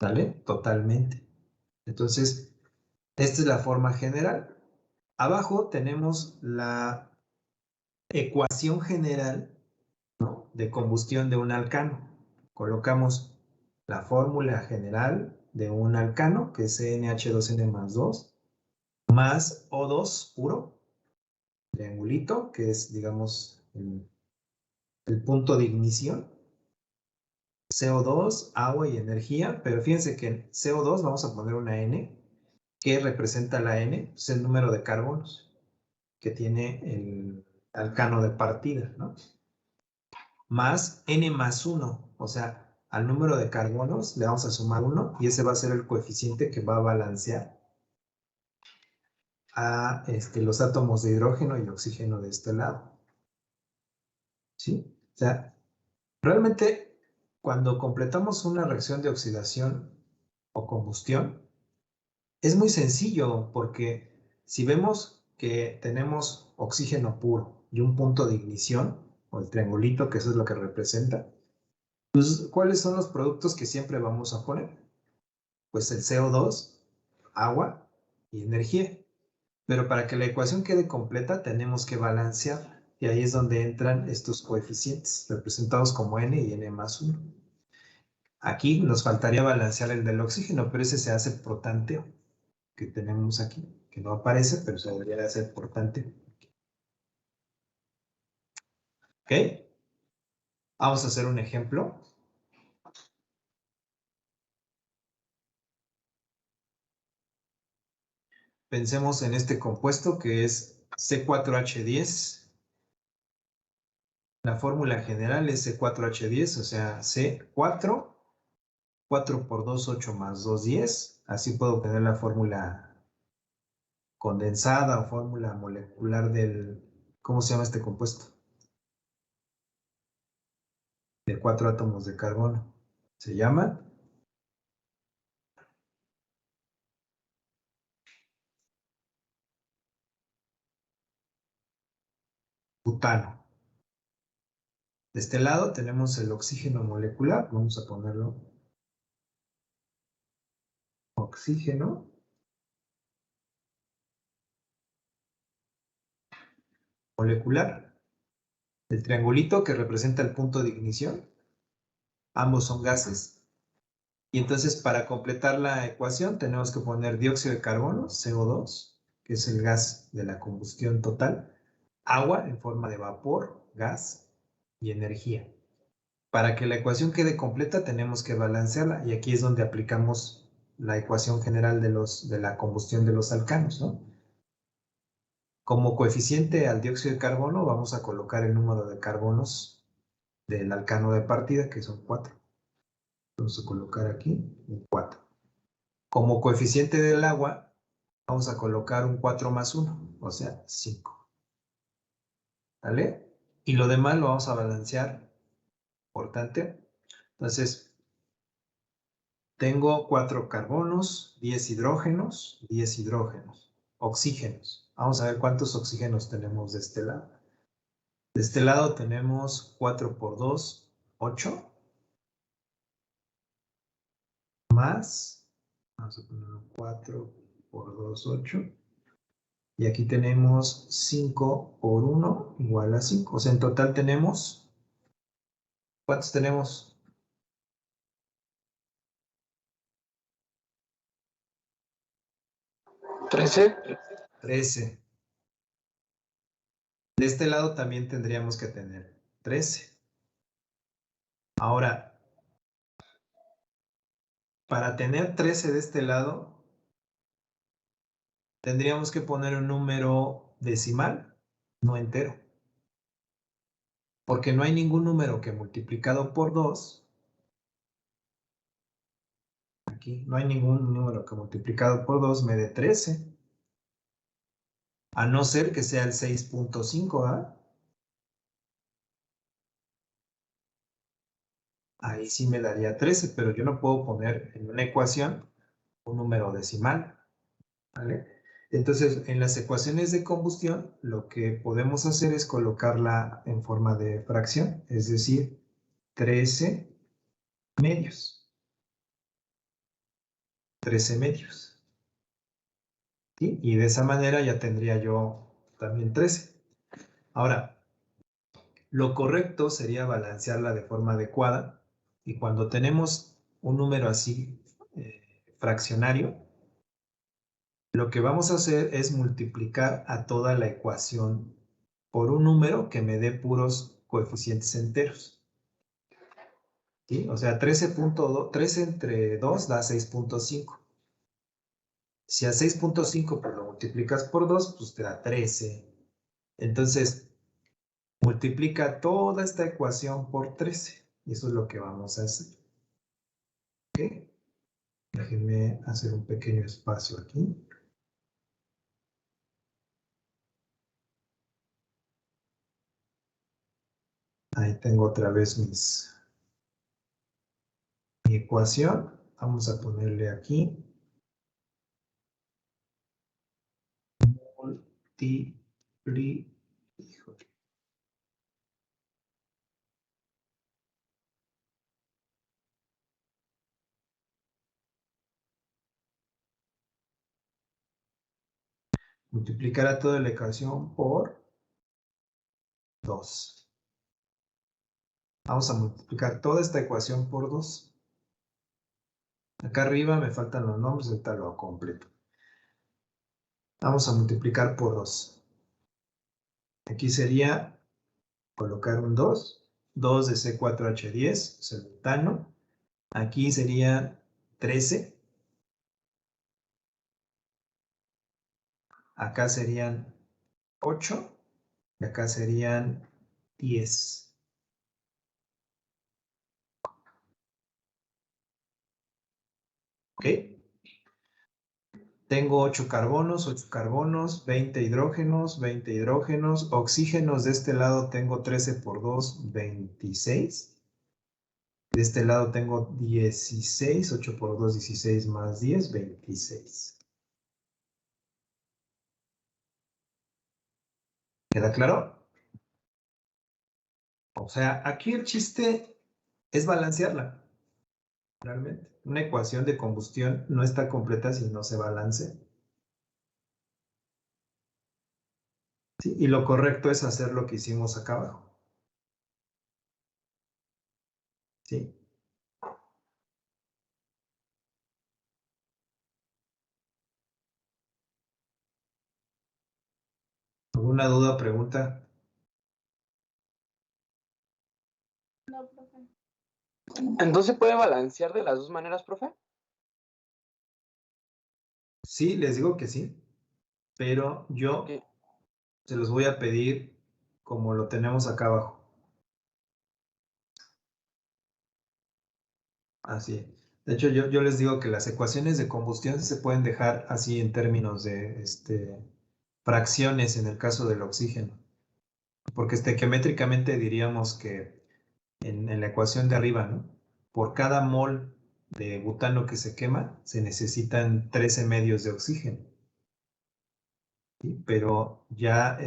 ¿vale? Totalmente. Entonces, esta es la forma general. Abajo tenemos la ecuación general, ¿no?, de combustión de un alcano. Colocamos la fórmula general de un alcano, que es NH2N más 2, más O2 puro, triangulito, que es, digamos, el punto de ignición, CO2, agua y energía, pero fíjense que en CO2 vamos a poner una N, que representa la N, es el número de carbonos que tiene el alcano de partida, ¿no? Más N más 1, o sea, al número de carbonos le vamos a sumar 1 y ese va a ser el coeficiente que va a balancear a los átomos de hidrógeno y oxígeno de este lado. ¿Sí? O sea, realmente cuando completamos una reacción de oxidación o combustión, es muy sencillo porque si vemos que tenemos oxígeno puro y un punto de ignición, o el triangulito, que eso es lo que representa, pues, ¿cuáles son los productos que siempre vamos a poner? Pues el CO2, agua y energía. Pero para que la ecuación quede completa tenemos que balancear y ahí es donde entran estos coeficientes representados como N y N más 1. Aquí nos faltaría balancear el del oxígeno, pero ese se hace por tanteo que tenemos aquí, que no aparece, pero se debería de hacer por tanteo. ¿Ok? Vamos a hacer un ejemplo. pensemos en este compuesto que es C4H10. La fórmula general es C4H10, o sea, C4, 4 por 2, 8 más 2, 10. Así puedo obtener la fórmula condensada o fórmula molecular del, ¿cómo se llama este compuesto? De 4 átomos de carbono. Se llama butano. De este lado tenemos el oxígeno molecular. Vamos a ponerlo oxígeno molecular. El triangulito que representa el punto de ignición. Ambos son gases. Y entonces para completar la ecuación tenemos que poner dióxido de carbono, CO2, que es el gas de la combustión total, agua en forma de vapor, gas y energía. Para que la ecuación quede completa tenemos que balancearla y aquí es donde aplicamos la ecuación general de la combustión de los alcanos, ¿no? Como coeficiente al dióxido de carbono vamos a colocar el número de carbonos del alcano de partida, que son 4. Vamos a colocar aquí un 4. Como coeficiente del agua, vamos a colocar un 4 más 1, o sea, 5. ¿Vale? Y lo demás lo vamos a balancear. Importante. Entonces, tengo 4 carbonos, 10 hidrógenos, oxígenos. Vamos a ver cuántos oxígenos tenemos de este lado. De este lado tenemos 4 por 2, 8. Más, vamos a poner 4 por 2, 8. Y aquí tenemos 5 por 1 igual a 5. O sea, en total tenemos, ¿cuántos tenemos? ¿13? 13. De este lado también tendríamos que tener 13. Ahora, para tener 13 de este lado, tendríamos que poner un número decimal, no entero. Porque no hay ningún número que multiplicado por 2, aquí no hay ningún número que multiplicado por 2 me dé 13. A no ser que sea el 6.5, ¿ah? Ahí sí me daría 13, pero yo no puedo poner en una ecuación un número decimal, ¿vale? Entonces, en las ecuaciones de combustión, lo que podemos hacer es colocarla en forma de fracción, es decir, 13 medios. 13 medios. ¿Sí? Y de esa manera ya tendría yo también 13. Ahora, lo correcto sería balancearla de forma adecuada y cuando tenemos un número así fraccionario, lo que vamos a hacer es multiplicar a toda la ecuación por un número que me dé puros coeficientes enteros. ¿Sí? O sea, 13 entre 2 da 6.5. Si a 6.5 pues lo multiplicas por 2, pues te da 13. Entonces, multiplica toda esta ecuación por 13. Y eso es lo que vamos a hacer. ¿Ok? Déjenme hacer un pequeño espacio aquí. Ahí tengo otra vez mi ecuación. Vamos a ponerle aquí. Multiplicar a toda la ecuación por 2. Vamos a multiplicar toda esta ecuación por 2. Acá arriba me faltan los nombres, ahorita lo completo. Vamos a multiplicar por 2. Aquí sería colocar un 2. 2 de C4H10, es el butano. Aquí sería 13. acá serían 8 y acá serían 10. ¿Ok? Tengo 8 carbonos, 20 hidrógenos, oxígenos de este lado tengo 13 por 2, 26. De este lado tengo 16, 8 por 2, 16 más 10, 26. ¿Queda claro? O sea, aquí el chiste es balancearla, realmente. Una ecuación de combustión no está completa si no se balancea. ¿Sí? Y lo correcto es hacer lo que hicimos acá abajo. ¿Sí? ¿Alguna duda o pregunta? ¿Entonces puede balancear de las dos maneras, profe? Sí, les digo que sí, pero yo Ok. se los voy a pedir como lo tenemos acá abajo. Así. De hecho, yo les digo que las ecuaciones de combustión se pueden dejar así en términos de fracciones en el caso del oxígeno. Porque estequiométricamente diríamos que en la ecuación de arriba, ¿no? Por cada mol de butano que se quema, se necesitan 13 medios de oxígeno. ¿Sí? Pero ya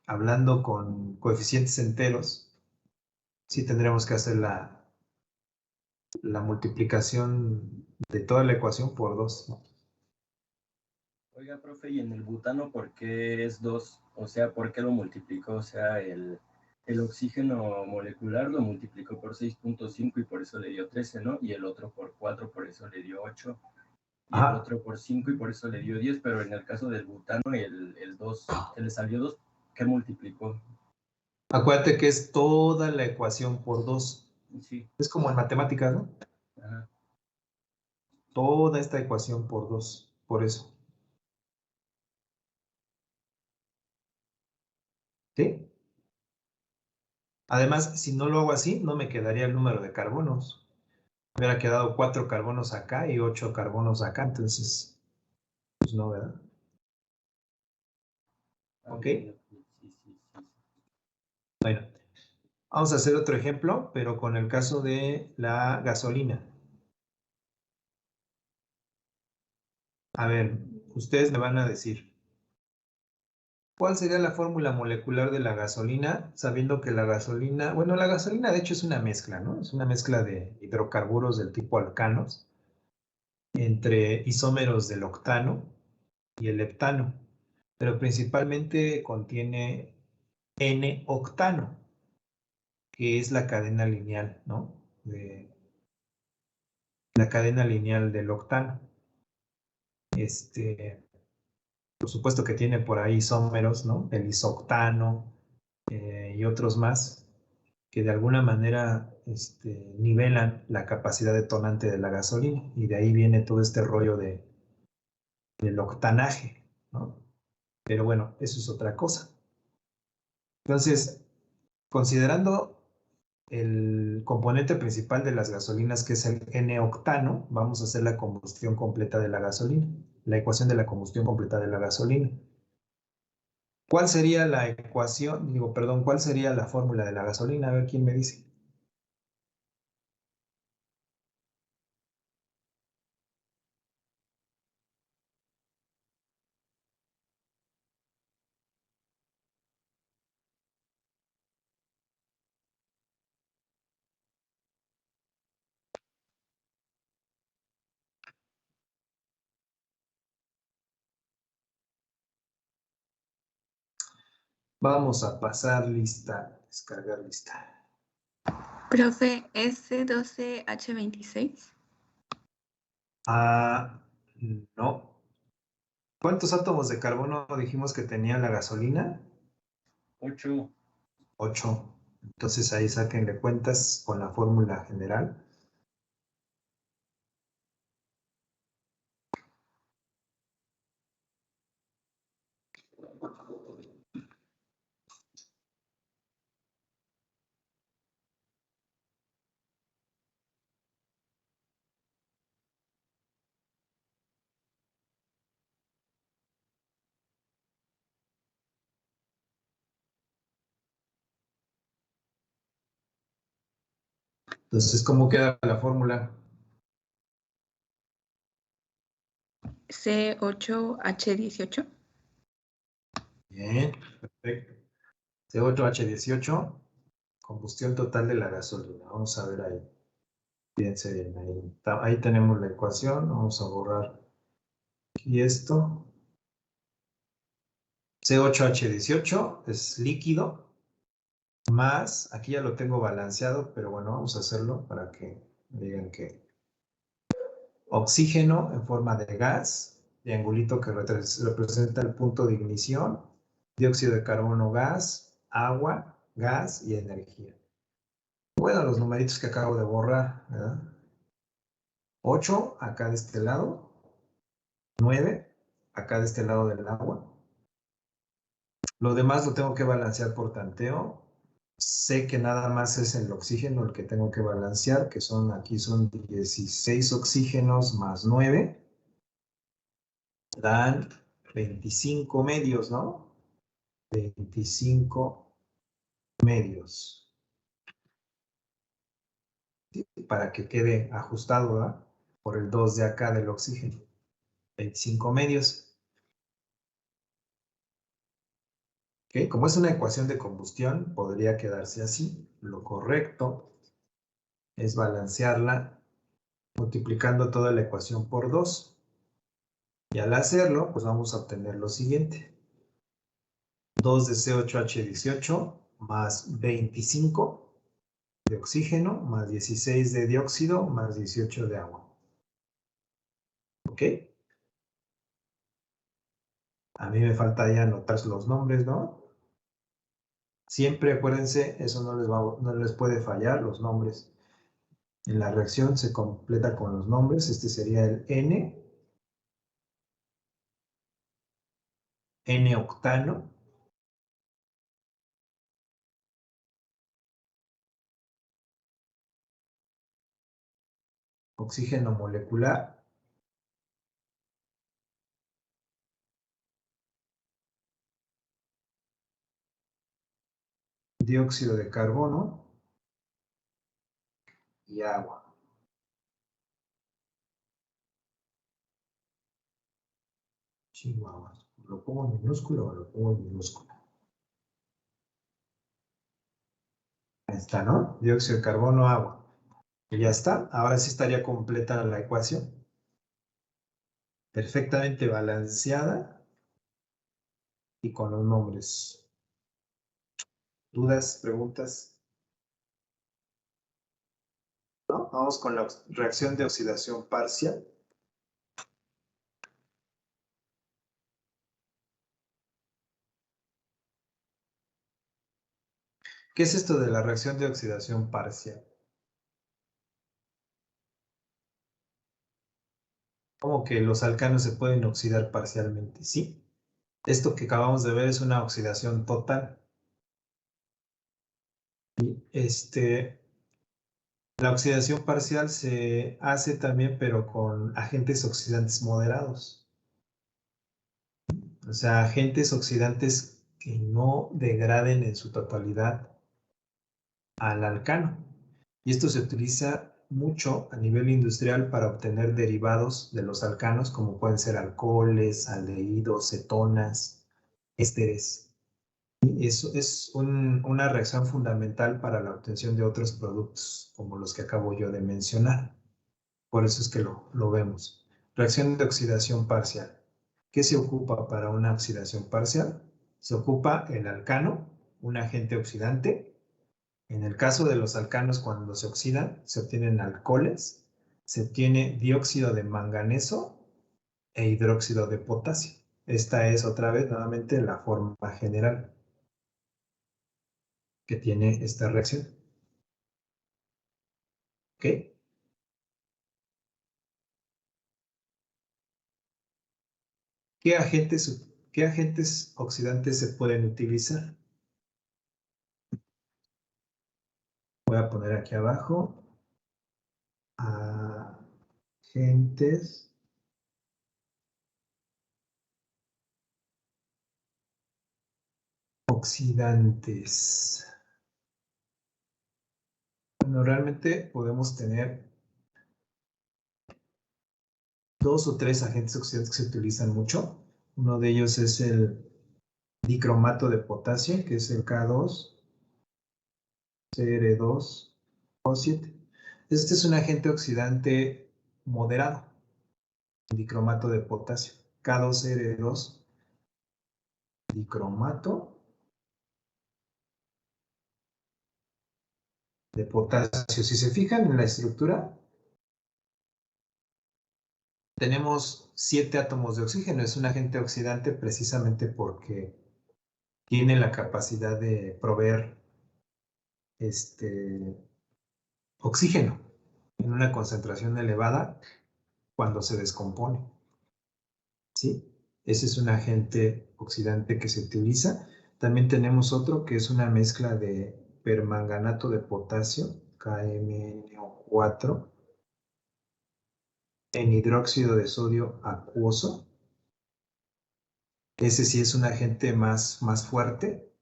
hablando con coeficientes enteros, sí tendremos que hacer la multiplicación de toda la ecuación por 2, ¿no? Oiga, profe, ¿y en el butano por qué es 2? O sea, ¿por qué lo multiplicó? O sea, el oxígeno molecular lo multiplicó por 6.5 y por eso le dio 13, ¿no? Y el otro por 4, por eso le dio 8. Y el Ajá. otro por 5 y por eso le dio 10. Pero en el caso del butano, el 2, que le salió 2, ¿qué multiplicó? Acuérdate que es toda la ecuación por 2. Sí. Es como en matemáticas, ¿no? Ajá. Toda esta ecuación por 2, por eso. ¿Sí? Además, si no lo hago así, no me quedaría el número de carbonos. Me hubiera quedado 4 carbonos acá y 8 carbonos acá, entonces, pues no, ¿verdad? ¿Ok? Sí, sí, sí. Bueno, vamos a hacer otro ejemplo, pero con el caso de la gasolina. A ver, ustedes me van a decir, ¿cuál sería la fórmula molecular de la gasolina? Sabiendo que la gasolina, bueno, la gasolina de hecho es una mezcla, ¿no? Es una mezcla de hidrocarburos del tipo alcanos entre isómeros del octano y el heptano, pero principalmente contiene N-octano, que es la cadena lineal, ¿no? La cadena lineal del octano. Por supuesto que tiene por ahí isómeros, ¿no? El isoctano y otros más que de alguna manera nivelan la capacidad detonante de la gasolina y de ahí viene todo este rollo del octanaje, ¿no? Pero bueno, eso es otra cosa. Entonces, considerando el componente principal de las gasolinas, que es el N-octano, vamos a hacer la combustión completa de la gasolina, la ecuación de la combustión completa de la gasolina. ¿Cuál sería la ecuación, perdón, cuál sería la fórmula de la gasolina? A ver quién me dice. Vamos a pasar lista, descargar lista. Profe, S12H26. Ah, no. ¿Cuántos átomos de carbono dijimos que tenía la gasolina? 8. 8. Entonces ahí sáquenle cuentas con la fórmula general. Entonces, ¿cómo queda la fórmula? C8H18. Bien, perfecto. C8H18, combustión total de la gasolina. Vamos a ver ahí. Fíjense bien, ahí tenemos la ecuación. Vamos a borrar aquí esto. C8H18 es líquido, más, aquí ya lo tengo balanceado, pero bueno, vamos a hacerlo para que digan que oxígeno en forma de gas, triangulito que representa el punto de ignición, dióxido de carbono gas, agua, gas y energía. Bueno, los numeritos que acabo de borrar, ¿verdad? 8 acá de este lado, 9 acá de este lado del agua. Lo demás lo tengo que balancear por tanteo. Sé que nada más es el oxígeno el que tengo que balancear, que aquí son 16 oxígenos más 9. Dan 25 medios, ¿no? 25 medios. ¿Sí? Para que quede ajustado, ¿verdad? Por el 2 de acá del oxígeno. 25 medios. ¿Okay? Como es una ecuación de combustión, podría quedarse así. Lo correcto es balancearla multiplicando toda la ecuación por 2. Y al hacerlo, pues vamos a obtener lo siguiente. 2 de C8H18 más 25 de oxígeno más 16 de dióxido más 18 de agua. ¿Ok? A mí me falta ya anotar los nombres, ¿no? Siempre acuérdense, eso no les puede fallar, los nombres. En la reacción se completa con los nombres. Este sería el N-octano. Oxígeno molecular. Dióxido de carbono. Y agua. Chihuahua. ¿Lo pongo en minúsculo o lo pongo en minúsculo? Ahí está, ¿no? Dióxido de carbono, agua. Y ya está. Ahora sí estaría completa la ecuación. Perfectamente balanceada y con los nombres. ¿Dudas, preguntas? ¿No? Vamos con la reacción de oxidación parcial. ¿Qué es esto de la reacción de oxidación parcial? ¿Cómo que los alcanos se pueden oxidar parcialmente? Sí. Esto que acabamos de ver es una oxidación total. La oxidación parcial se hace también, pero con agentes oxidantes moderados. O sea, agentes oxidantes que no degraden en su totalidad al alcano. Y esto se utiliza mucho a nivel industrial para obtener derivados de los alcanos, como pueden ser alcoholes, aldehídos, cetonas, ésteres. Y eso es una reacción fundamental para la obtención de otros productos, como los que acabo yo de mencionar. Por eso es que lo vemos. Reacción de oxidación parcial. ¿Qué se ocupa para una oxidación parcial? Se ocupa el alcano, un agente oxidante. En el caso de los alcanos, cuando se oxidan, se obtienen alcoholes, se obtiene dióxido de manganeso e hidróxido de potasio. Esta es otra vez nuevamente la forma general que tiene esta reacción. ¿Ok? ¿Qué agentes oxidantes se pueden utilizar? Voy a poner aquí abajo agentes oxidantes. Bueno, realmente podemos tener 2 o 3 agentes oxidantes que se utilizan mucho. Uno de ellos es el dicromato de potasio, que es el K2, Cr2, O7. Este es un agente oxidante moderado, el dicromato de potasio. K2Cr2, dicromato de potasio. Si se fijan en la estructura, tenemos 7 átomos de oxígeno. Es un agente oxidante precisamente porque tiene la capacidad de proveer oxígeno en una concentración elevada cuando se descompone. ¿Sí? Ese es un agente oxidante que se utiliza. También tenemos otro que es una mezcla de permanganato de potasio, KMnO4, en hidróxido de sodio acuoso. Ese sí es un agente más fuerte.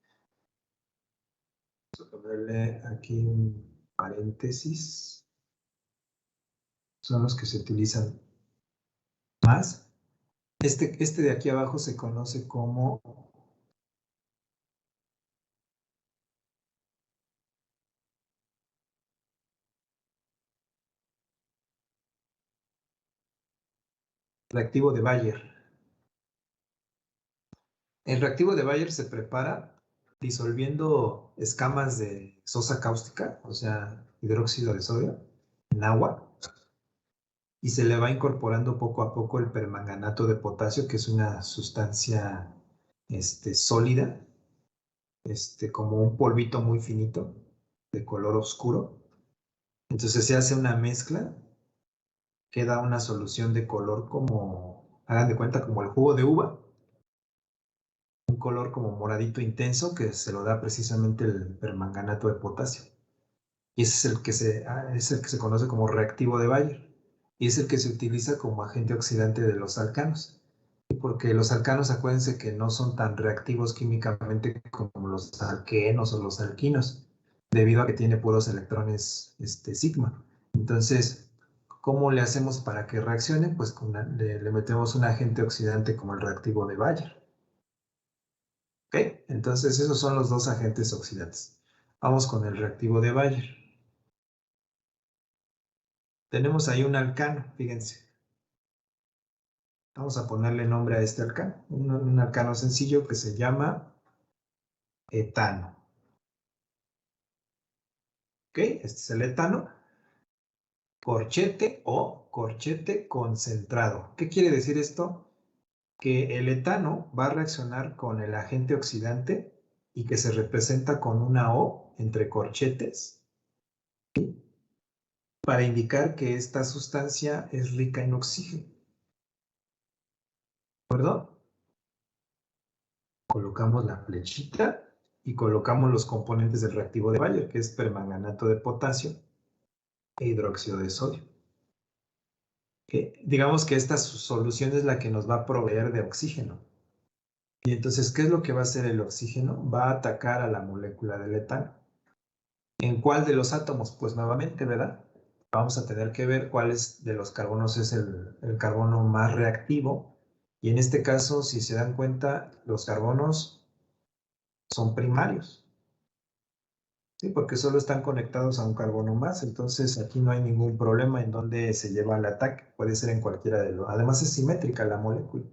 Vamos a ponerle aquí un paréntesis. Son los que se utilizan más. Este de aquí abajo se conoce como reactivo de Bayer. El reactivo de Bayer se prepara disolviendo escamas de sosa cáustica, o sea, hidróxido de sodio, en agua, y se le va incorporando poco a poco el permanganato de potasio, que es una sustancia sólida, como un polvito muy finito, de color oscuro. Entonces se hace una mezcla, queda una solución de color como, hagan de cuenta, como el jugo de uva, un color como moradito intenso que se lo da precisamente el permanganato de potasio. Y ese es el que se conoce como reactivo de Bayer. Y es el que se utiliza como agente oxidante de los alcanos. Porque los alcanos, acuérdense que no son tan reactivos químicamente como los alquenos o los alquinos, debido a que tiene puros electrones sigma. Entonces, ¿cómo le hacemos para que reaccione? Pues le metemos un agente oxidante como el reactivo de Bayer. ¿Ok? Entonces, esos son los dos agentes oxidantes. Vamos con el reactivo de Bayer. Tenemos ahí un alcano, fíjense. Vamos a ponerle nombre a este alcano. Un alcano sencillo que se llama etano. ¿Ok? Este es el etano. Corchete o corchete concentrado. ¿Qué quiere decir esto? Que el etano va a reaccionar con el agente oxidante y que se representa con una O entre corchetes, ¿sí?, para indicar que esta sustancia es rica en oxígeno. ¿De acuerdo? Colocamos la flechita y colocamos los componentes del reactivo de Bayer, que es permanganato de potasio e hidróxido de sodio. Digamos que esta solución es la que nos va a proveer de oxígeno. Y entonces, ¿qué es lo que va a hacer el oxígeno? Va a atacar a la molécula del etano. ¿En cuál de los átomos? Pues nuevamente, ¿verdad? Vamos a tener que ver cuál de los carbonos es el carbono más reactivo. Y en este caso, si se dan cuenta, los carbonos son primarios. Sí, porque solo están conectados a un carbono más, entonces aquí no hay ningún problema en donde se lleva el ataque, puede ser en cualquiera de los. Además es simétrica la molécula.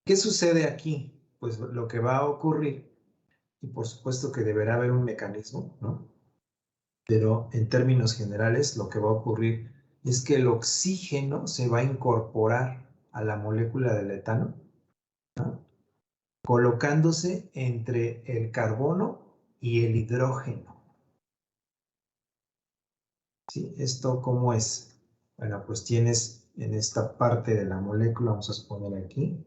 ¿Qué sucede aquí? Pues lo que va a ocurrir, y por supuesto que deberá haber un mecanismo, ¿no? Pero en términos generales lo que va a ocurrir es que el oxígeno se va a incorporar a la molécula del etano, ¿no?, colocándose entre el carbono y el hidrógeno. ¿Sí? ¿Esto cómo es? Bueno, pues tienes en esta parte de la molécula, vamos a suponer aquí.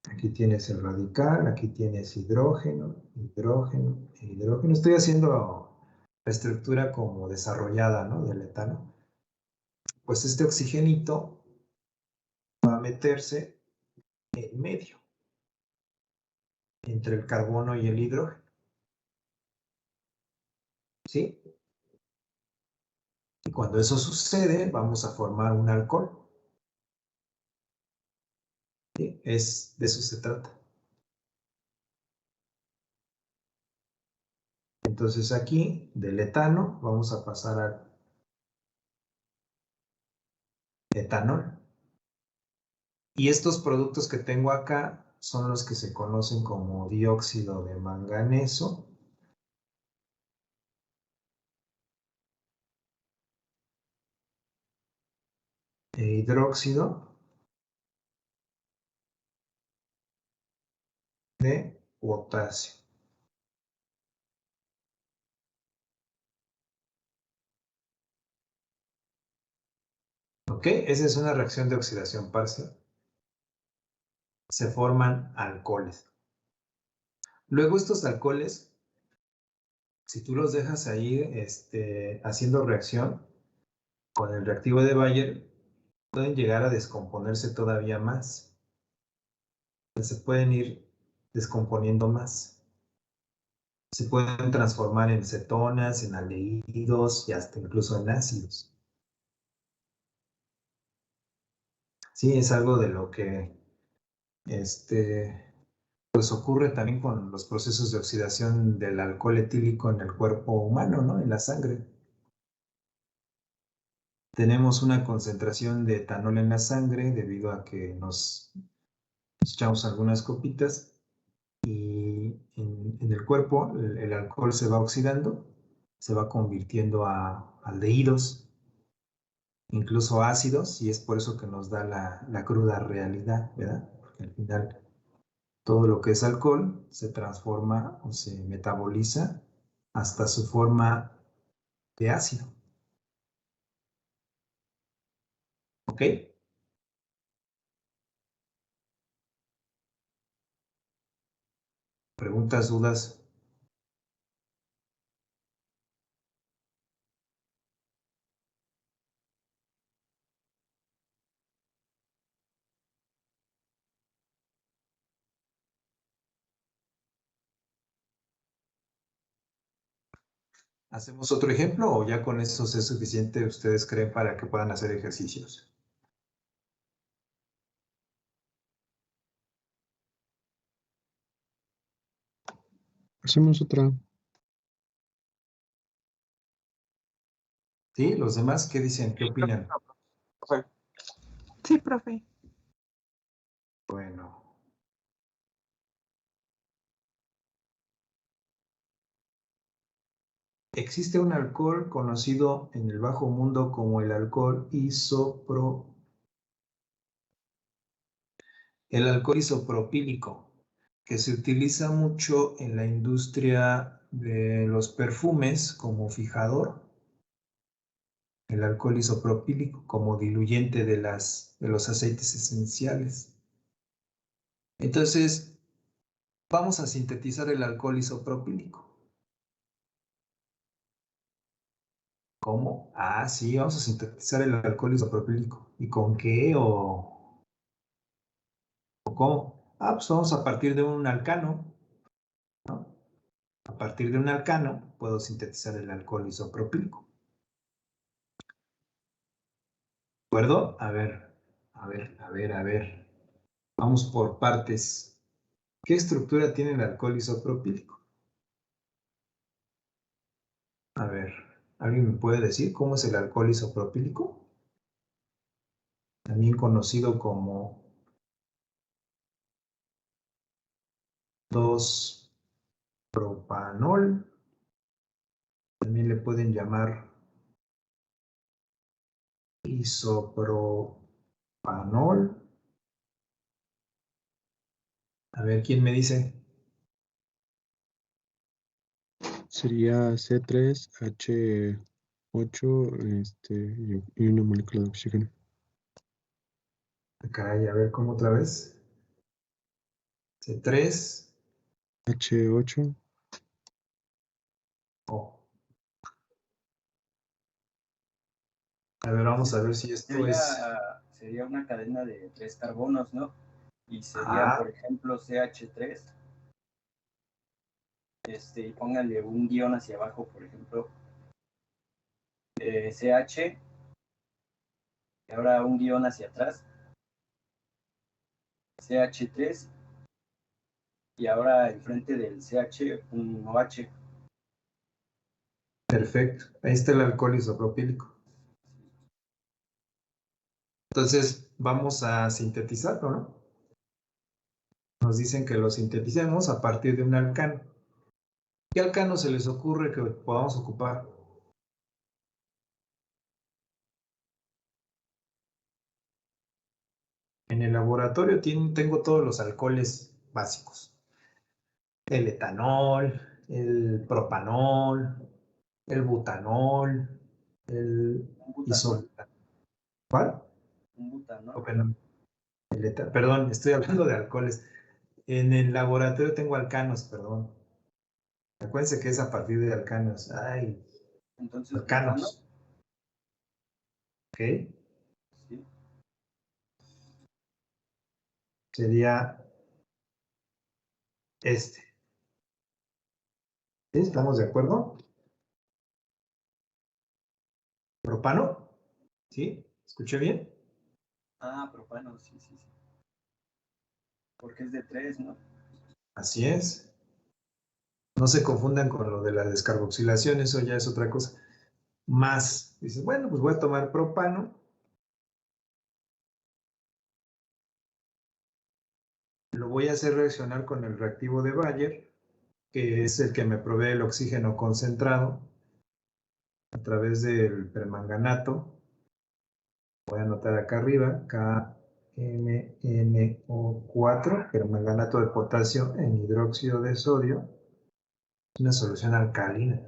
Aquí tienes el radical, aquí tienes hidrógeno, hidrógeno, hidrógeno. Estoy haciendo la estructura como desarrollada, ¿no?, del etano. Pues este oxigenito va a meterse en medio, entre el carbono y el hidrógeno. ¿sí? Y cuando eso sucede, vamos a formar un alcohol. ¿Sí? De eso se trata. Entonces aquí, del etano, vamos a pasar al etanol. Y estos productos que tengo acá son los que se conocen como dióxido de manganeso e hidróxido de potasio. ¿Ok? Esa es una reacción de oxidación parcial. Se forman alcoholes. Luego estos alcoholes, si tú los dejas ahí haciendo reacción con el reactivo de Bayer, pueden llegar a descomponerse todavía más. Se pueden ir descomponiendo más. Se pueden transformar en cetonas, en aldehídos y hasta incluso en ácidos. Sí, es algo de lo que pues ocurre también con los procesos de oxidación del alcohol etílico en el cuerpo humano, ¿no? En la sangre. Tenemos una concentración de etanol en la sangre debido a que nos echamos algunas copitas y en el cuerpo el alcohol se va oxidando, se va convirtiendo a aldehídos, incluso ácidos, y es por eso que nos da la cruda realidad, ¿verdad? Porque al final todo lo que es alcohol se transforma o se metaboliza hasta su forma de ácido. ¿Ok? ¿Preguntas, dudas? ¿Hacemos otro ejemplo o ya con eso es suficiente, ustedes creen, para que puedan hacer ejercicios? Hacemos otra. ¿Sí? ¿Los demás qué dicen? ¿Qué opinan? Sí, profe. Bueno. Existe un alcohol conocido en el bajo mundo como el alcohol isopropílico, que se utiliza mucho en la industria de los perfumes como fijador. El alcohol isopropílico como diluyente de los aceites esenciales. Entonces, vamos a sintetizar el alcohol isopropílico. ¿Cómo? Ah, sí, vamos a sintetizar el alcohol isopropílico. ¿Y con qué o cómo? Ah, pues vamos a partir de un alcano, ¿no? A partir de un alcano puedo sintetizar el alcohol isopropílico. ¿De acuerdo? A ver. Vamos por partes. ¿Qué estructura tiene el alcohol isopropílico? A ver, ¿alguien me puede decir cómo es el alcohol isopropílico? También conocido como 2-propanol. También le pueden llamar isopropanol. A ver, ¿quién me dice? Sería C3H8 y una molécula de oxígeno. Caray, a ver, ¿cómo otra vez? C3. H8. Oh. A ver, vamos a ver si esto es... Sería una cadena de 3 carbonos, ¿no? Y sería, por ejemplo, CH3. Y póngale un guión hacia abajo, por ejemplo, CH, y ahora un guión hacia atrás, CH3, y ahora enfrente del CH un OH. Perfecto. Ahí está el alcohol isopropílico. Entonces, vamos a sintetizarlo, ¿no? Nos dicen que lo sinteticemos a partir de un alcano. ¿Qué alcano se les ocurre que podamos ocupar? En el laboratorio tengo todos los alcoholes básicos. El etanol, el propanol, el butanol, el isol. ¿Cuál? Un butano. Oh, perdón, estoy hablando de alcoholes. En el laboratorio tengo alcanos, perdón. Acuérdense que es a partir de alcanos. Ay, Entonces, alcanos. butano. ¿Ok? Sí. Sería este. ¿Sí? ¿Estamos de acuerdo? ¿Propano? ¿Sí? ¿Escuché bien? Ah, propano, sí. Porque es de 3, ¿no? Así es. No se confundan con lo de la descarboxilación, eso ya es otra cosa. Más, dices, bueno, pues voy a tomar propano. Lo voy a hacer reaccionar con el reactivo de Bayer, que es el que me provee el oxígeno concentrado a través del permanganato. Voy a anotar acá arriba, KMNO4, permanganato de potasio en hidróxido de sodio, una solución alcalina.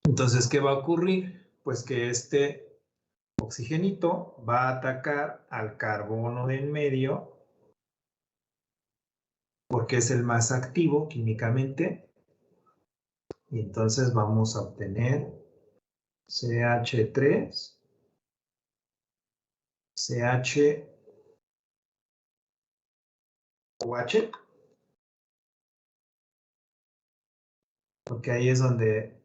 Entonces, ¿qué va a ocurrir? Pues que este oxigenito va a atacar al carbono de en medio, porque es el más activo químicamente, y entonces vamos a obtener CH3, CHOH, porque ahí es donde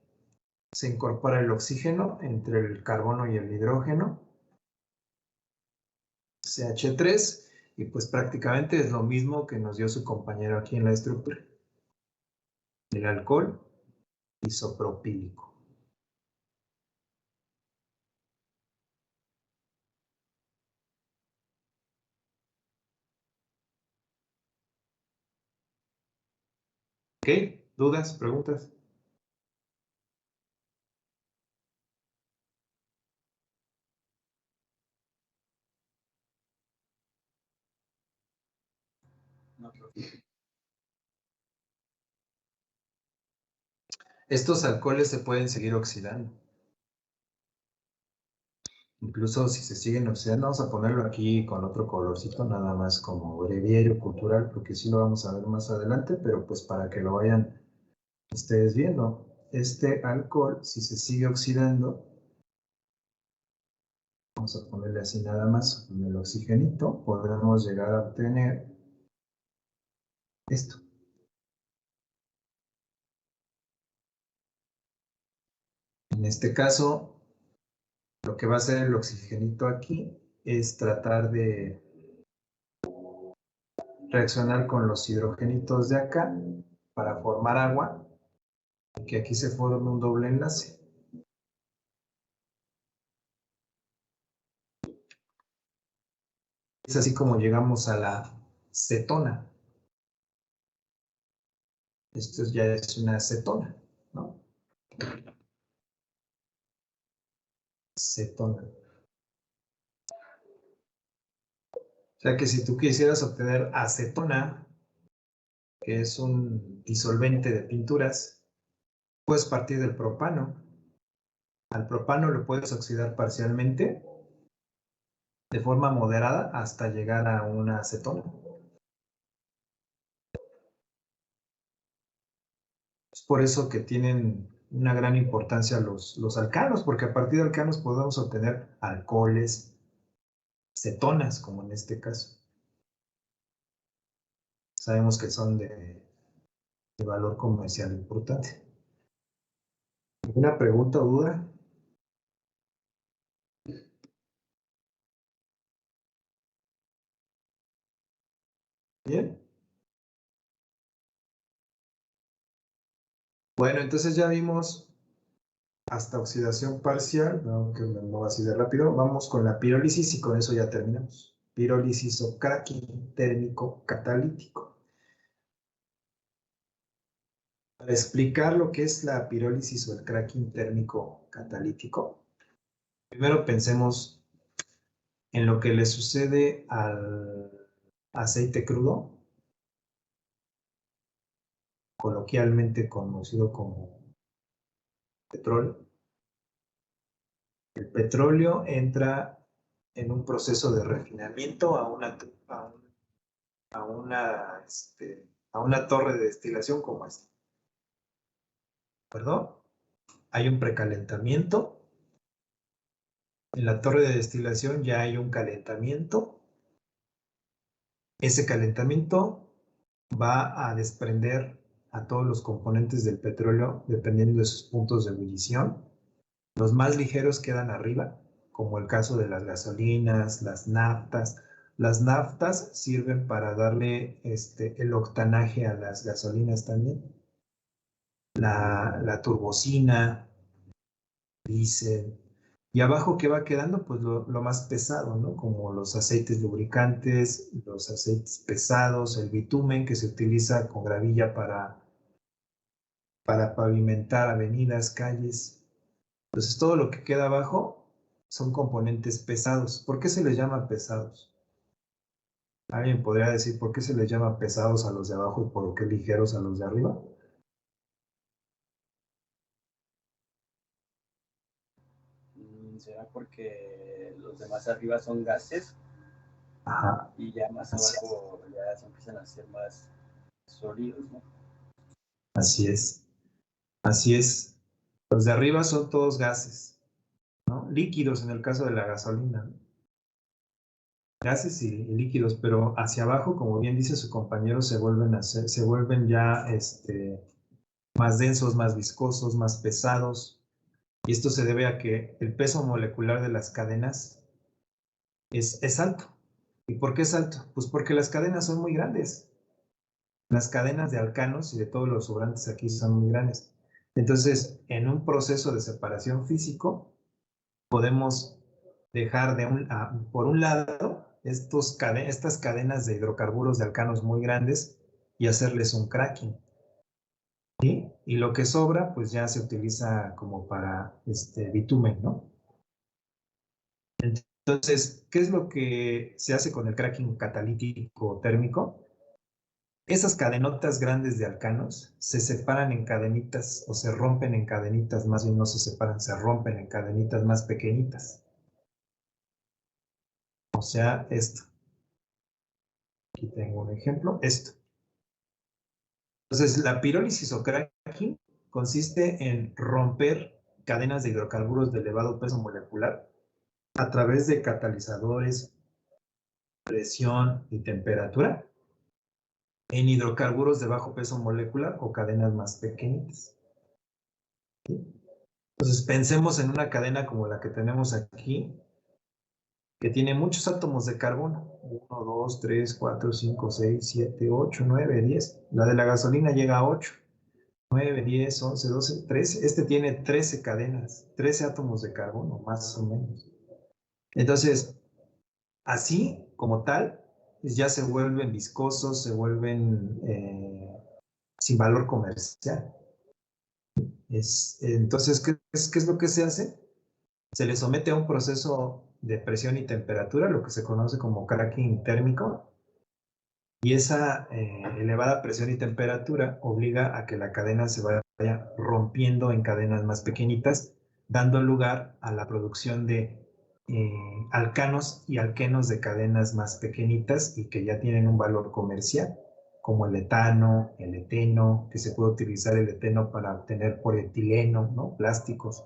se incorpora el oxígeno entre el carbono y el hidrógeno, CH3, y pues prácticamente es lo mismo que nos dio su compañero aquí en la estructura, el alcohol isopropílico. ¿Ok? ¿Dudas? ¿Preguntas? No, profe. Estos alcoholes se pueden seguir oxidando. Incluso si se siguen oxidando, vamos a ponerlo aquí con otro colorcito, nada más como breviario cultural, porque sí lo vamos a ver más adelante, pero pues para que lo vayan ustedes viendo. Este alcohol, si se sigue oxidando, vamos a ponerle así nada más con el oxigenito, podremos llegar a obtener esto. En este caso, lo que va a hacer el oxigenito aquí es tratar de reaccionar con los hidrogenitos de acá para formar agua y que aquí se forme un doble enlace. Es así como llegamos a la cetona. Esto ya es una cetona, ¿no? Cetona. O sea que si tú quisieras obtener acetona, que es un disolvente de pinturas, puedes partir del propano. Al propano lo puedes oxidar parcialmente de forma moderada hasta llegar a una acetona. Es por eso que tienen una gran importancia los alcanos, porque a partir de alcanos podemos obtener alcoholes, cetonas, como en este caso. Sabemos que son de valor comercial importante. ¿Alguna pregunta o duda? ¿Bien? Bueno, entonces ya vimos hasta oxidación parcial, aunque no va así de rápido. Vamos con la pirólisis y con eso ya terminamos. Pirólisis o cracking térmico catalítico. Para explicar lo que es la pirólisis o el cracking térmico catalítico, primero pensemos en lo que le sucede al aceite crudo, coloquialmente conocido como petróleo. El petróleo entra en un proceso de refinamiento a una torre de destilación como esta. ¿De acuerdo? Hay un precalentamiento. En la torre de destilación ya hay un calentamiento. Ese calentamiento va a desprender a todos los componentes del petróleo dependiendo de sus puntos de ebullición. Los más ligeros quedan arriba, como el caso de las gasolinas, las naftas. Las naftas sirven para darle el octanaje a las gasolinas también. La turbocina, diésel. Y abajo, ¿qué va quedando? Pues lo más pesado, ¿no? Como los aceites lubricantes, los aceites pesados, el bitumen que se utiliza con gravilla para pavimentar avenidas, calles. Entonces, todo lo que queda abajo son componentes pesados. ¿Por qué se les llama pesados? ¿Alguien podría decir por qué se les llama pesados a los de abajo y por qué ligeros a los de arriba? ¿Será porque los de más arriba son gases? Ajá. Y ya más abajo ya se empiezan a hacer más sólidos, ¿no? Así es. Así es. Los de arriba son todos gases, ¿no? Líquidos en el caso de la gasolina, ¿no? Gases y líquidos, pero hacia abajo, como bien dice su compañero, se vuelven ya más densos, más viscosos, más pesados. Y esto se debe a que el peso molecular de las cadenas es alto. ¿Y por qué es alto? Pues porque las cadenas son muy grandes. Las cadenas de alcanos y de todos los sobrantes aquí son muy grandes. Entonces, en un proceso de separación físico, podemos dejar por un lado estas cadenas de hidrocarburos de alcanos muy grandes y hacerles un cracking. ¿Sí? Y lo que sobra, pues ya se utiliza como para bitumen, ¿no? Entonces, ¿qué es lo que se hace con el cracking catalítico térmico? Esas cadenotas grandes de alcanos se separan en cadenitas o se rompen en cadenitas, más bien no se separan, se rompen en cadenitas más pequeñitas. O sea, esto. Aquí tengo un ejemplo, esto. Entonces, la pirólisis o cracking consiste en romper cadenas de hidrocarburos de elevado peso molecular a través de catalizadores, presión y temperatura en hidrocarburos de bajo peso molecular o cadenas más pequeñitas. ¿Sí? Entonces, pensemos en una cadena como la que tenemos aquí, que tiene muchos átomos de carbono. 1, 2, 3, 4, 5, 6, 7, 8, 9, 10. La de la gasolina llega a 8. 9, 10, 11, 12, 13. Este tiene 13 cadenas, 13 átomos de carbono, más o menos. Entonces, así como tal, ya se vuelven viscosos, se vuelven sin valor comercial. Entonces, ¿qué es lo que se hace? Se le somete a un proceso de presión y temperatura, lo que se conoce como cracking térmico, y esa elevada presión y temperatura obliga a que la cadena se vaya rompiendo en cadenas más pequeñitas, dando lugar a la producción de alcanos y alquenos de cadenas más pequeñitas y que ya tienen un valor comercial, como el etano, el eteno, que se puede utilizar el eteno para obtener polietileno, ¿no? Plásticos.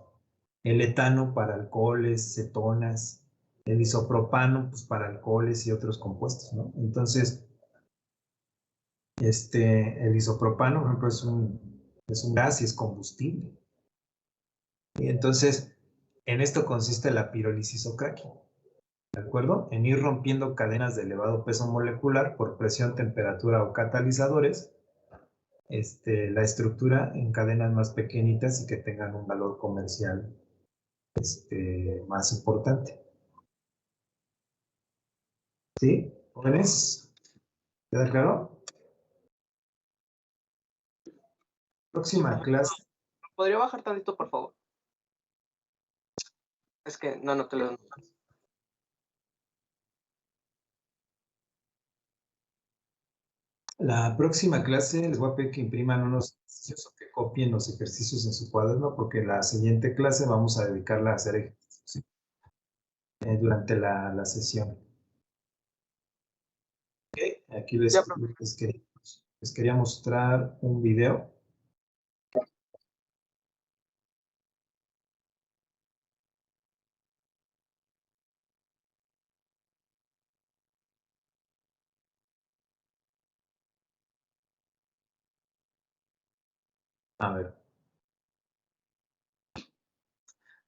El etano para alcoholes, cetonas, el isopropano pues para alcoholes y otros compuestos, ¿no? Entonces, el isopropano, por ejemplo, es un gas y es combustible. Y entonces, en esto consiste la pirólisis o cracking, ¿de acuerdo? En ir rompiendo cadenas de elevado peso molecular por presión, temperatura o catalizadores, la estructura en cadenas más pequeñitas y que tengan un valor comercial más importante. ¿Sí? ¿Jóvenes? ¿Queda claro? Próxima clase. ¿Podría bajar tantito, por favor? Es que no te lo... La próxima clase les voy a pedir que impriman unos ejercicios o que copien los ejercicios en su cuaderno, porque la siguiente clase vamos a dedicarla a hacer ejercicios, ¿sí? Durante la sesión. Okay. Aquí les quería mostrar un video. A ver.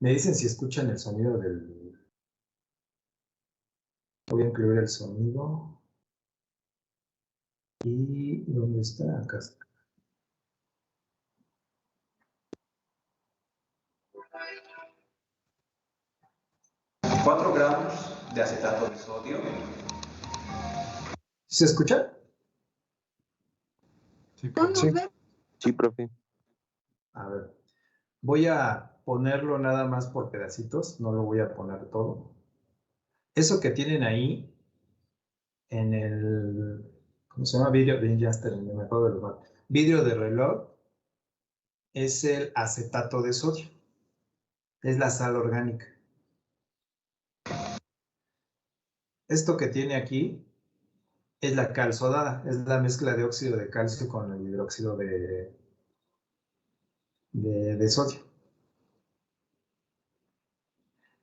Me dicen si escuchan el sonido del... Voy a incluir el sonido. ¿Y dónde está? Acá está. ¿4 gramos de acetato de sodio? ¿Se escucha? Sí, profe. A ver. Voy a ponerlo nada más por pedacitos, no lo voy a poner todo. Eso que tienen ahí en el, ¿cómo se llama? Vidrio, bien, ya terminé, me acuerdo de los nombres. Vidrio de reloj es el acetato de sodio, es la sal orgánica. Esto que tiene aquí es la cal sodada, es la mezcla de óxido de calcio con el hidróxido de sodio.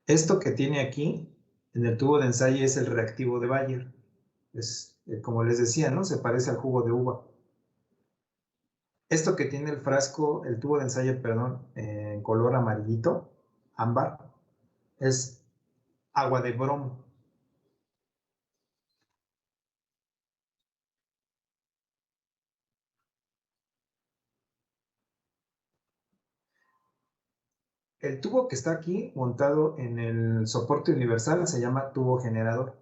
Esto que tiene aquí en el tubo de ensayo es el reactivo de Bayer. Es, como les decía, ¿no? Se parece al jugo de uva. Esto que tiene el frasco, el tubo de ensayo, perdón, en color amarillito, ámbar, es agua de bromo. El tubo que está aquí montado en el soporte universal se llama tubo generador.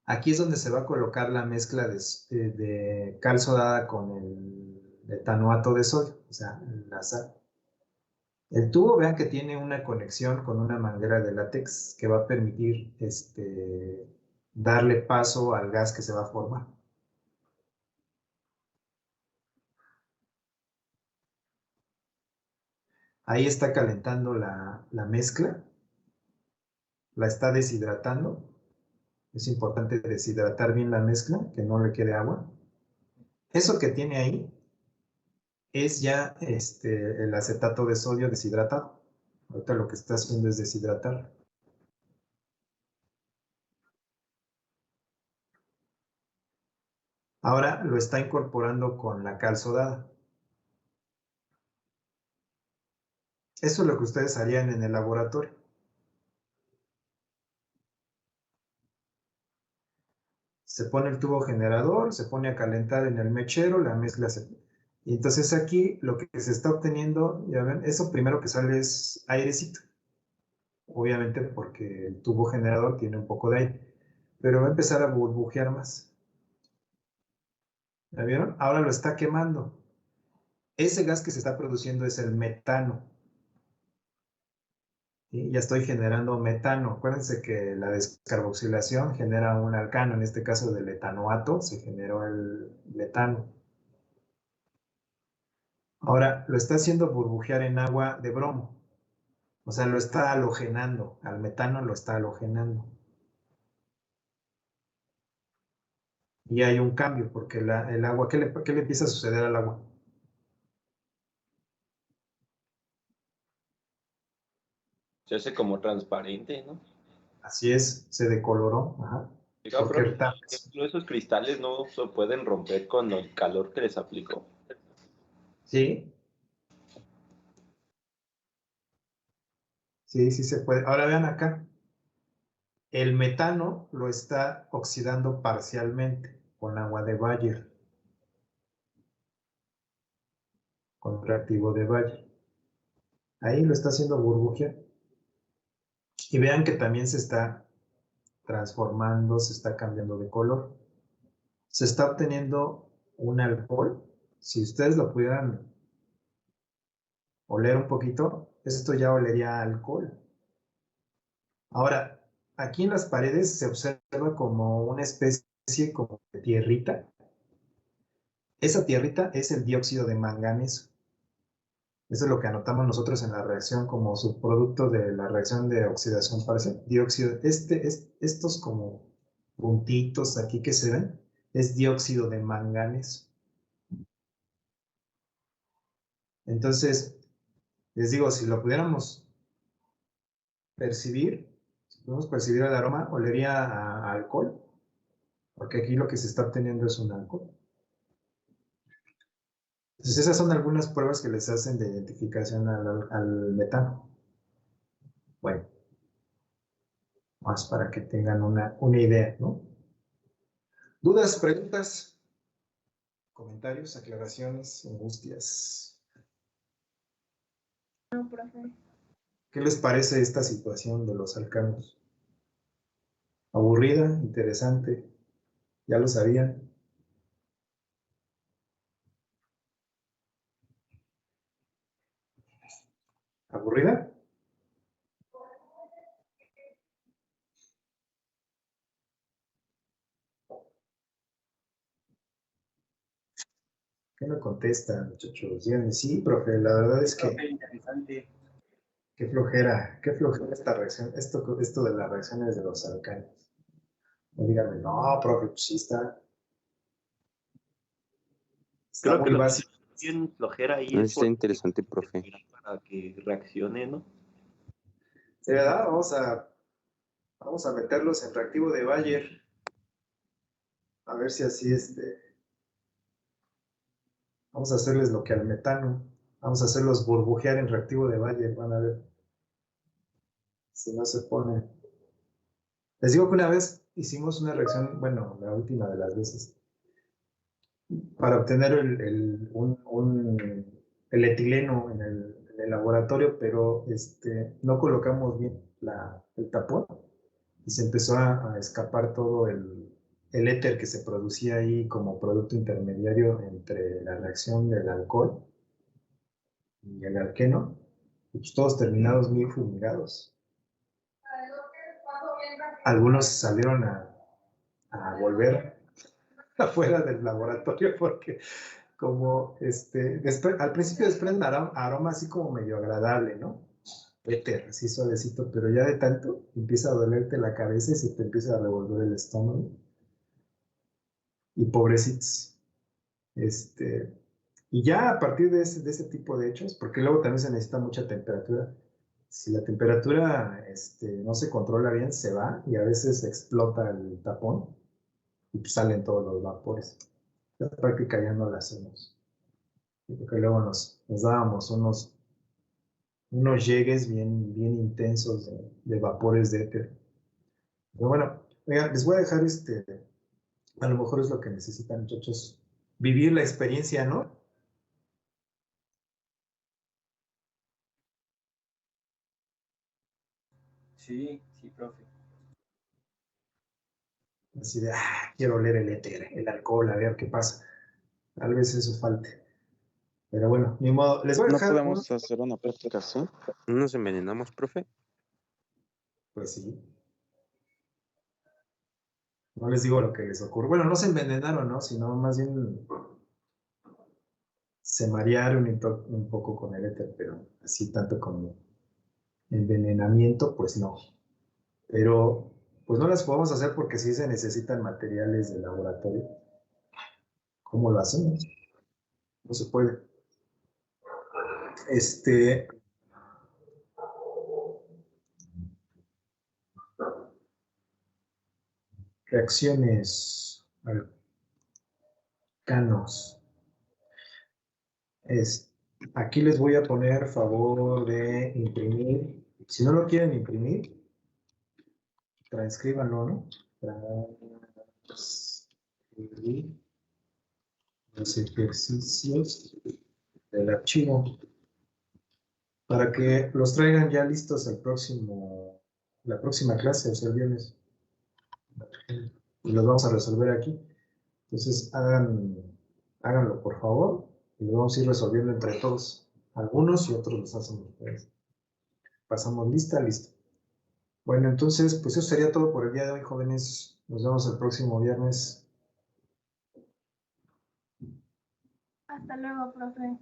Aquí es donde se va a colocar la mezcla de cal sodada con el etanoato de sodio, o sea, la sal. El tubo, vean que tiene una conexión con una manguera de látex que va a permitir darle paso al gas que se va a formar. Ahí está calentando la mezcla, la está deshidratando. Es importante deshidratar bien la mezcla, que no le quede agua. Eso que tiene ahí es ya el acetato de sodio deshidratado. Ahorita lo que está haciendo es deshidratar. Ahora lo está incorporando con la cal sodada. Eso es lo que ustedes harían en el laboratorio. Se pone el tubo generador, se pone a calentar en el mechero, la mezcla se... Y entonces aquí lo que se está obteniendo, ya ven, eso primero que sale es airecito. Obviamente porque el tubo generador tiene un poco de aire, pero va a empezar a burbujear más. ¿Ya vieron? Ahora lo está quemando. Ese gas que se está produciendo es el metano. ¿Sí? Ya estoy generando metano. Acuérdense que la descarboxilación genera un alcano, en este caso del etanoato, se generó el metano. Ahora lo está haciendo burbujear en agua de bromo. O sea, lo está halogenando. Al metano lo está halogenando. Y hay un cambio, porque el agua, ¿qué le empieza a suceder al agua? Se hace como transparente, ¿no? Así es, se decoloró. Ajá. Oiga, Porque profe, por ejemplo, esos cristales no se pueden romper con el calor que les aplicó. sí. Sí, sí se puede. Ahora vean acá. El metano lo está oxidando parcialmente con agua de Bayer, con reactivo de Bayer. Ahí lo está haciendo burbujear. Y vean que también se está transformando, se está cambiando de color. Se está obteniendo un alcohol. Si ustedes lo pudieran oler un poquito, esto ya olería a alcohol. Ahora, aquí en las paredes se observa como una especie como de tierrita. Esa tierrita es el dióxido de manganeso. Eso es lo que anotamos nosotros en la reacción como subproducto de la reacción de oxidación parcial. Dióxido, estos como puntitos aquí que se ven, es dióxido de manganeso. Entonces, les digo, si lo pudiéramos percibir, si pudiéramos percibir el aroma, olería a alcohol, porque aquí lo que se está obteniendo es un alcohol. Entonces, esas son algunas pruebas que les hacen de identificación al metano. Bueno, más para que tengan una idea, ¿no? ¿Dudas, preguntas, comentarios, aclaraciones, angustias? No, profe. ¿Qué les parece esta situación de los alcanos? ¿Aburrida? ¿Interesante? ¿Ya lo sabían? ¿Aburrida? ¿Qué me contestan, muchachos? Díganme, sí, profe, la verdad es que Interesante. qué flojera esta reacción, esto de las reacciones de los alcanos. No díganme, no, profe, pues sí está Creo que muy lo que básico. tiene flojera ahí No, es está interesante, profe. esperar para que reaccione, ¿no? De verdad, vamos a meterlos en reactivo de Bayer. A ver si así vamos a hacerles lo que al metano. Vamos a hacerlos burbujear en reactivo de Bayer. Van a ver si no se pone. Les digo que una vez hicimos una reacción, bueno, la última de las veces, para obtener el etileno en el laboratorio, pero no colocamos bien el tapón y se empezó a escapar todo el éter que se producía ahí como producto intermediario entre la reacción del alcohol y el alqueno, y pues todos terminados muy fumigados. Algunos salieron a volver afuera del laboratorio porque como al principio desprende un aroma así como medio agradable, ¿no? Éter, así suavecito, pero ya de tanto empieza a dolerte la cabeza y se te empieza a revolver el estómago. Y pobrecitos. Y ya a partir de ese tipo de hechos, porque luego también se necesita mucha temperatura, si la temperatura no se controla bien, se va y a veces explota el tapón y pues salen todos los vapores. La práctica ya no la hacemos. Porque luego nos dábamos unos llegues bien intensos de vapores de éter. Pero bueno, oigan, les voy a dejar a lo mejor es lo que necesitan, muchachos, vivir la experiencia, ¿no? Sí, sí, profe. Así de, quiero oler el éter, el alcohol, a ver qué pasa. Tal vez eso falte. Pero bueno, ni modo. Les voy a ¿No dejar podemos hacer una práctica así? ¿No nos envenenamos, profe? Pues sí. No les digo lo que les ocurre. Bueno, no se envenenaron, ¿no? Sino más bien se marearon un poco con el éter, pero así tanto como envenenamiento, pues no. Pero pues no las podemos hacer porque sí se necesitan materiales de laboratorio. ¿Cómo lo hacemos? No se puede. Reacciones alcanos. Aquí les voy a poner favor de imprimir Si no lo quieren imprimir, transcríbanlo, ¿no? Transcribir los ejercicios del archivo para que los traigan ya listos la próxima clase, o sea, el viernes. Y los vamos a resolver aquí. Entonces, háganlo, por favor, y lo vamos a ir resolviendo entre todos. Algunos y otros los hacen ustedes. Pasamos lista, listo. Bueno, entonces, pues eso sería todo por el día de hoy, jóvenes. Nos vemos el próximo viernes. Hasta luego, profe.